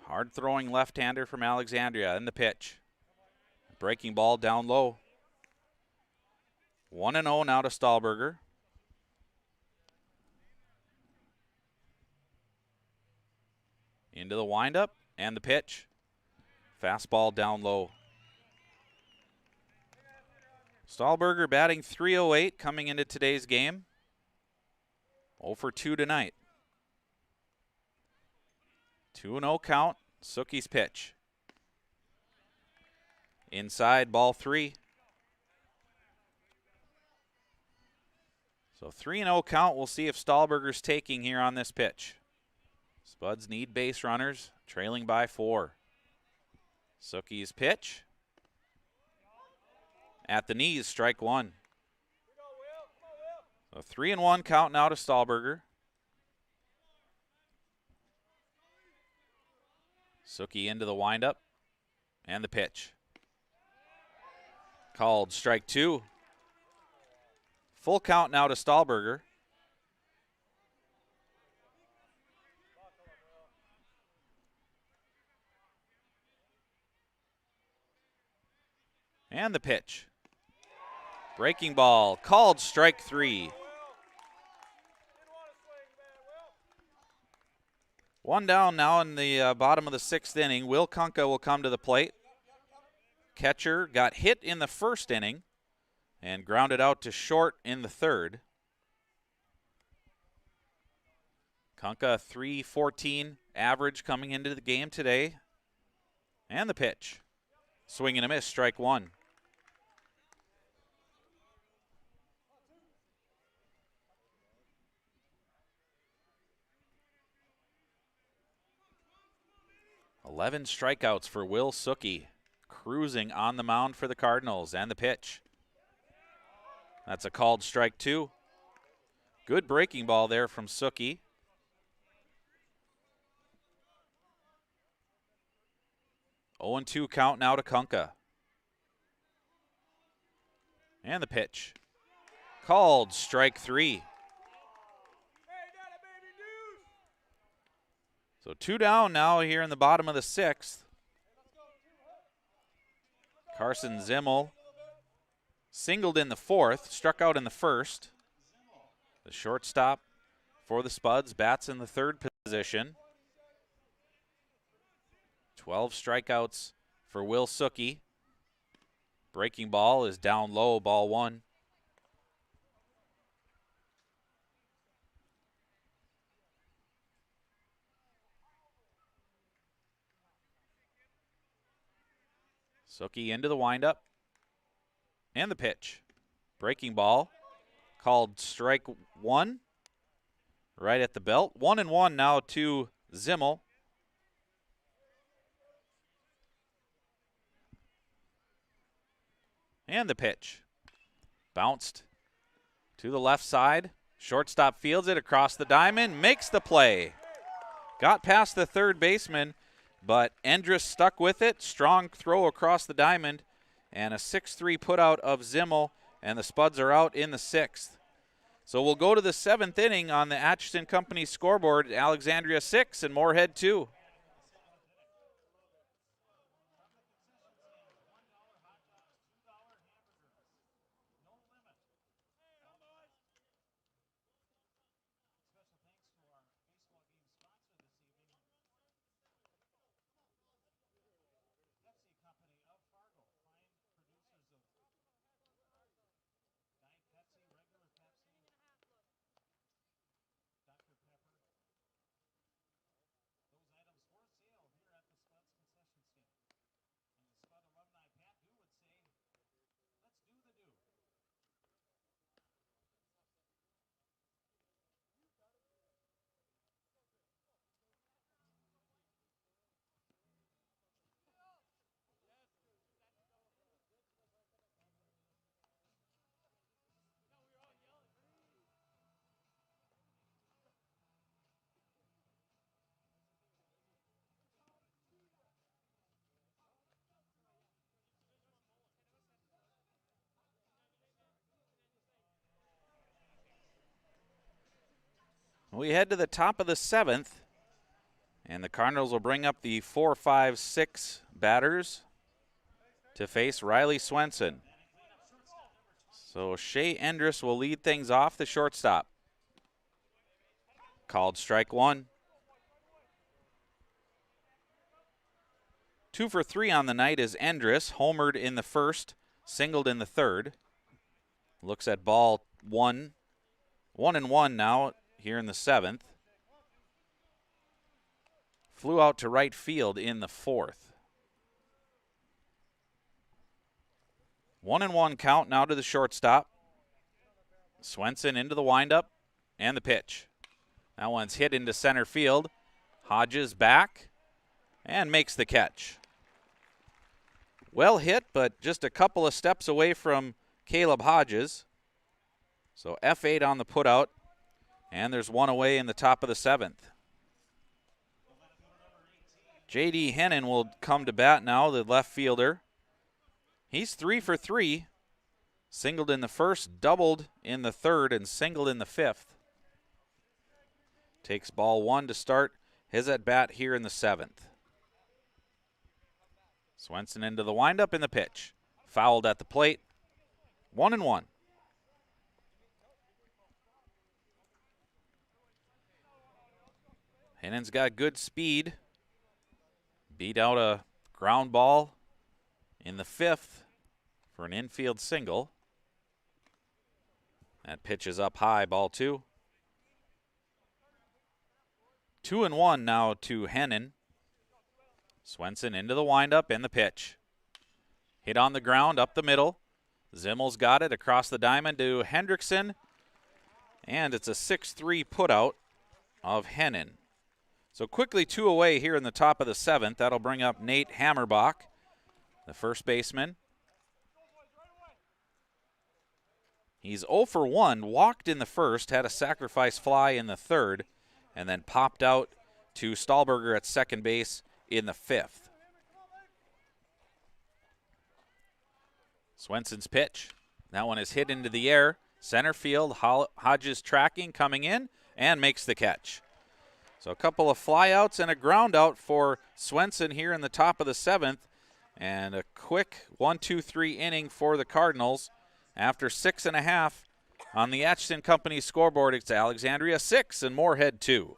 Hard-throwing left-hander from Alexandria. In the pitch. Breaking ball down low. 1-0 now to Stahlberger. Into the windup and the pitch. Fastball down low. Stahlberger batting .308 coming into today's game. 0 for 2 tonight. 2-0 count. Suki's pitch. Inside, ball 3. So 3-0 count. We'll see if Stahlberger's taking here on this pitch. Spuds need base runners, trailing by 4. Suki's pitch. At the knees, strike 1. So 3-1 count now to Stahlberger. Suki into the windup and the pitch. Called strike 2. Full count now to Stahlberger. And the pitch. Breaking ball, called strike 3. 1 down now in the bottom of the 6th inning. Will Kunka will come to the plate. Catcher got hit in the first inning and grounded out to short in the 3rd. Kunka, .314 average coming into the game today. And the pitch. Swing and a miss, strike 1. Eleven strikeouts for Will Suki, cruising on the mound for the Cardinals, and the pitch. That's a called strike 2. Good breaking ball there from Suki. Oh and 2 count now to Kunka. And the pitch. Called strike 3. So 2 down now here in the bottom of the 6th. Carson Zimmel singled in the 4th, struck out in the 1st. The shortstop for the Spuds bats in the 3rd position. 12 strikeouts for Will Suki. Breaking ball is down low, ball 1. Suki into the windup and the pitch. Breaking ball called strike 1 right at the belt. 1-1 now to Zimmel. And the pitch. Bounced to the left side. Shortstop fields it across the diamond, makes the play. Got past the 3rd baseman, but Endress stuck with it. Strong throw across the diamond, and a 6-3 putout of Zimmel, and the Spuds are out in the 6th. So we'll go to the 7th inning on the Atchison Company scoreboard. Alexandria 6 and Moorhead 2. We head to the top of the 7th, and the Cardinals will bring up the 4, 5, 6 batters to face Riley Swenson. So Shea Endress will lead things off, the shortstop. Called strike 1. 2 for 3 on the night is Endress, homered in the first, singled in the third. Looks at ball 1. 1-1 now here in the 7th. Flew out to right field in the 4th. 1-1 count now to the shortstop. Swenson into the windup and the pitch. That one's hit into center field. Hodges back and makes the catch. Well hit, but just a couple of steps away from Caleb Hodges. So F8 on the putout, and there's one away in the top of the 7th. J.D. Hennon will come to bat now, the left fielder. He's 3 for 3. Singled in the first, doubled in the third, and singled in the 5th. Takes ball 1 to start his at-bat here in the 7th. Swenson into the windup in the pitch. Fouled at the plate. 1-1. Hennon's got good speed. Beat out a ground ball in the 5th for an infield single. That pitch is up high, ball 2. 2-1 now to Hennon. Swenson into the windup and the pitch. Hit on the ground up the middle. Zimmel's got it across the diamond to Hendrickson. And it's a 6-3 putout of Hennon. So quickly 2 away here in the top of the 7th. That'll bring up Nate Hammerbach, the first baseman. He's 0 for 1, walked in the first, had a sacrifice fly in the third, and then popped out to Stahlberger at second base in the 5th. Swenson's pitch. That one is hit into the air. Center field, Hodges tracking, coming in, and makes the catch. So a couple of flyouts and a ground out for Swenson here in the top of the 7th. And a quick 1-2-3 inning for the Cardinals. After 6.5 on the Atchison Company scoreboard, it's Alexandria 6 and Moorhead 2.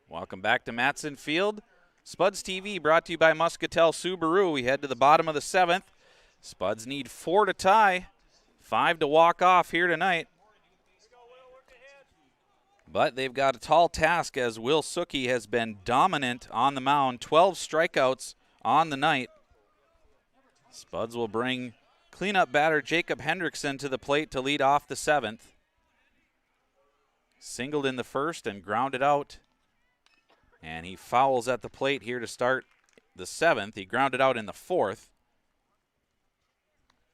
Welcome back to Matson Field. Spuds TV brought to you by Muscatel Subaru. We head to the bottom of the 7th. Spuds need 4 to tie, 5 to walk off here tonight. But they've got a tall task as Will Suki has been dominant on the mound. 12 strikeouts on the night. Spuds will bring cleanup batter Jacob Hendrickson to the plate to lead off the 7th. Singled in the first and grounded out. And he fouls at the plate here to start the 7th. He grounded out in the 4th.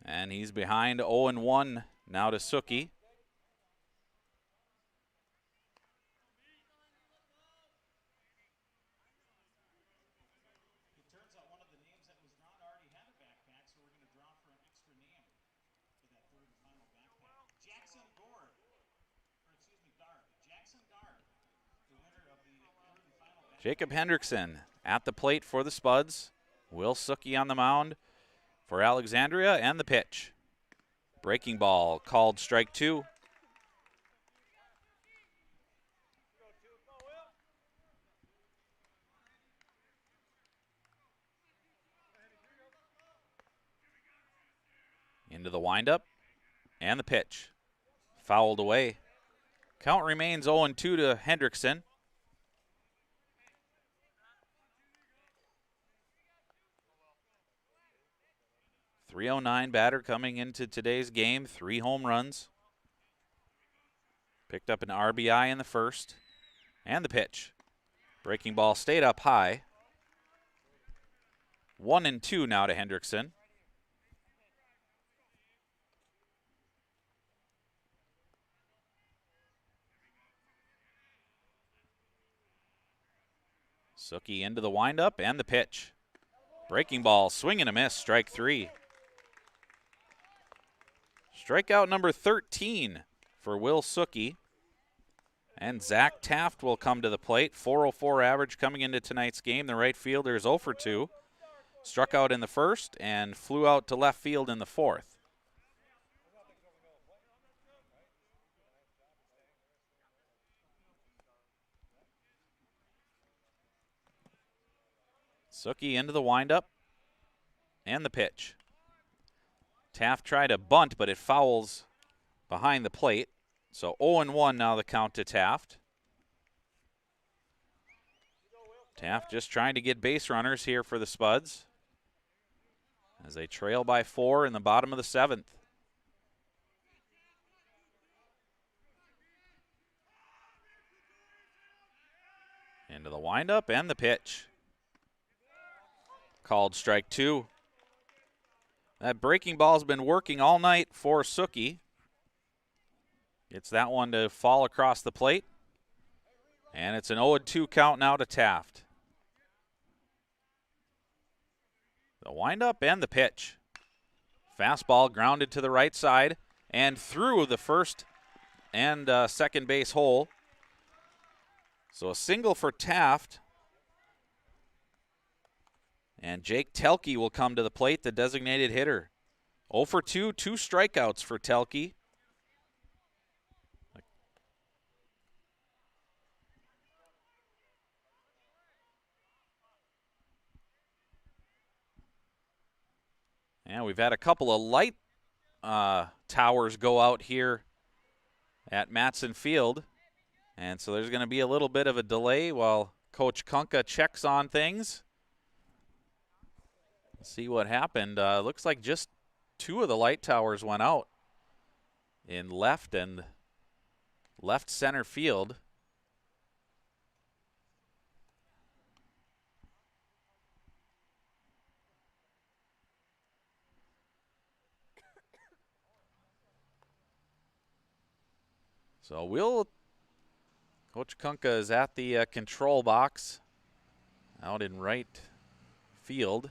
And he's behind 0-1 now to Suki. Jacob Hendrickson at the plate for the Spuds. Will Suki on the mound for Alexandria, and the pitch. Breaking ball called strike 2. Into the windup, and the pitch. Fouled away. Count remains 0-2 to Hendrickson. .309 batter coming into today's game. 3 home runs. Picked up an RBI in the first. And the pitch. Breaking ball stayed up high. 1-2 now to Hendrickson. Suki into the windup and the pitch. Breaking ball, swing and a miss, strike 3. Strikeout number 13 for Will Suki. And Zach Taft will come to the plate. .404 average coming into tonight's game. The right fielder is 0 for 2. Struck out in the first and flew out to left field in the fourth. Suki into the windup and the pitch. Taft tried a bunt, but it fouls behind the plate. So 0-1 now the count to Taft. Taft just trying to get base runners here for the Spuds as they trail by 4 in the bottom of the 7th. Into the windup and the pitch. Called strike 2. That breaking ball's been working all night for Suki. Gets that one to fall across the plate. And it's an 0-2 count now to Taft. The windup and the pitch. Fastball grounded to the right side and through the first and second base hole. So a single for Taft. And Jake Telke will come to the plate, the designated hitter. 0 for 2, 2 strikeouts for Telke. And we've had a couple of light towers go out here at Matson Field. And so there's going to be a little bit of a delay while Coach Kunka checks on things. See what happened. Looks like just 2 of the light towers went out in left and left center field. So Coach Kunka is at the control box out in right field.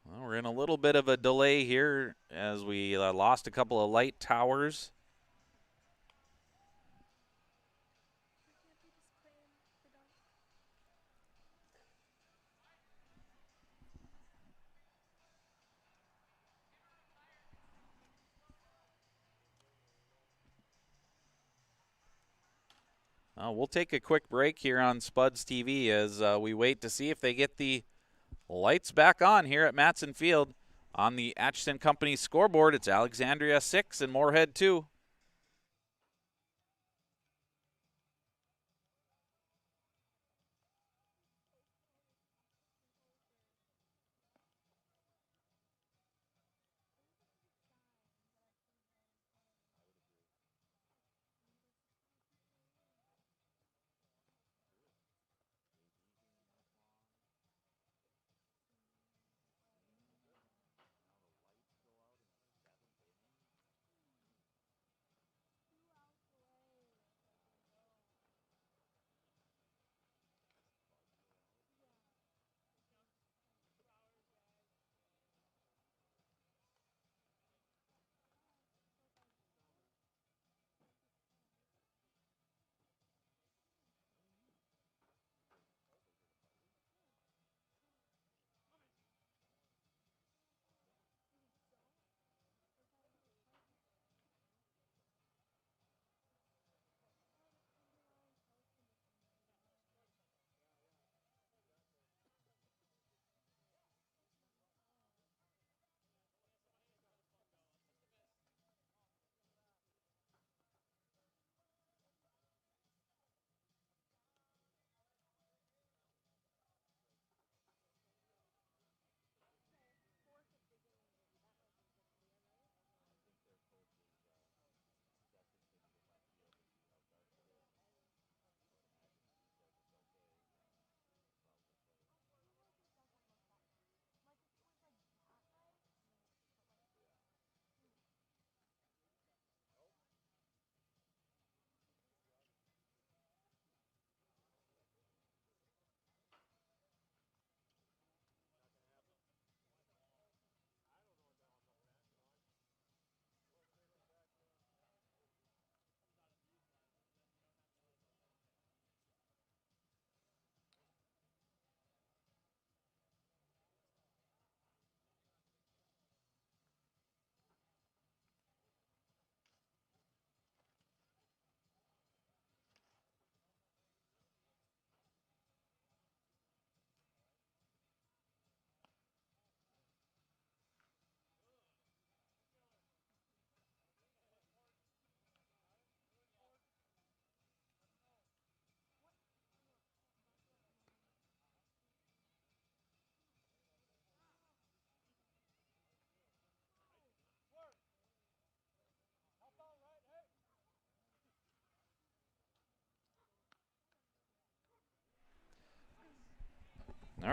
Well, we're in a little bit of a delay here as we lost a couple of light towers. We'll take a quick break here on Spuds TV as we wait to see if they get the lights back on here at Matson Field. On the Atchison Company scoreboard, it's Alexandria 6 and Moorhead 2.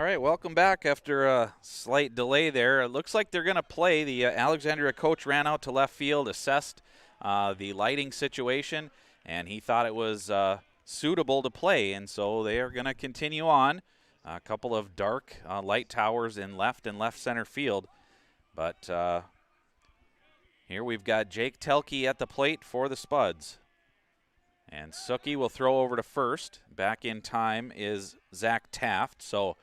right, welcome back after a slight delay there. It looks like they're going to play. The Alexandria coach ran out to left field, assessed the lighting situation, and he thought it was suitable to play, and so they are going to continue on. A couple of dark light towers in left and left center field. But here we've got Jake Telke at the plate for the Spuds. And Suki will throw over to first. Back in time is Zach Taft. So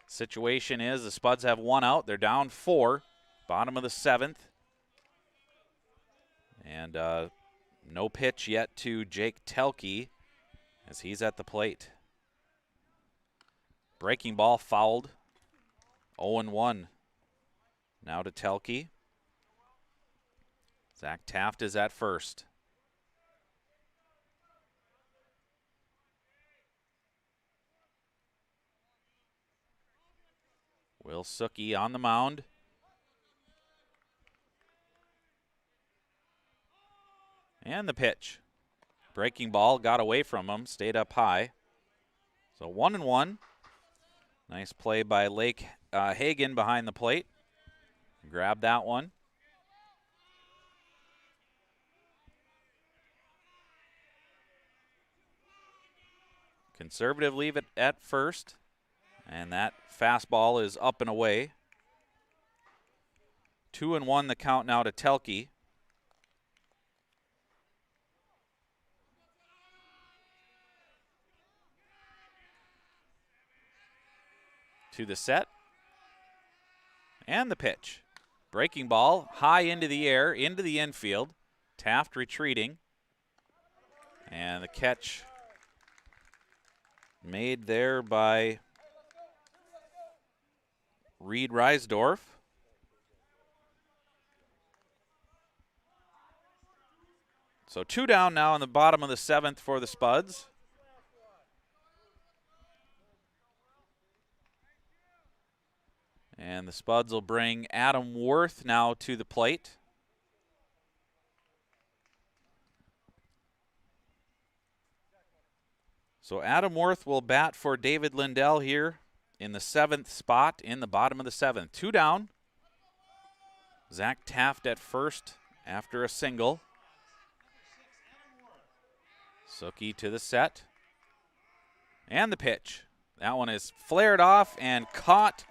situation is the Spuds have one out. They're down 4, bottom of the 7th. And no pitch yet to Jake Telke as he's at the plate. Breaking ball fouled. 0-1 now to Telke. Zach Taft is at first. Will Suki on the mound. And the pitch. Breaking ball got away from him, stayed up high. So 1-1. Nice play by Lake Hagen behind the plate. Grab that one. Conservative leave it at first. And that fastball is up and away. 2-1 the count now to Telke. To the set. And the pitch. Breaking ball high into the air, into the infield. Taft retreating. And the catch made there by Reed Reisdorf. So 2 down now in the bottom of the 7th for the Spuds. And the Spuds will bring Adam Worth now to the plate. So Adam Worth will bat for David Lindell here in the 7th spot in the bottom of the 7th. 2 down. Zach Taft at first after a single. Suki to the set. And the pitch. That one is flared off and caught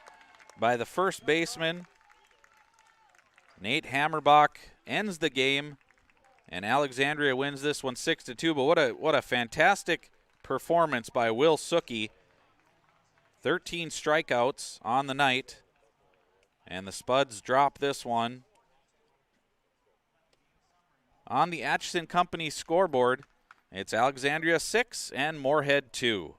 by the first baseman. Nate Hammerbach ends the game, and Alexandria wins this one 6-2. But what a fantastic performance by Will Suki. 13 strikeouts on the night, and the Spuds drop this one on the Atchison Company scoreboard. It's Alexandria 6 and Moorhead 2.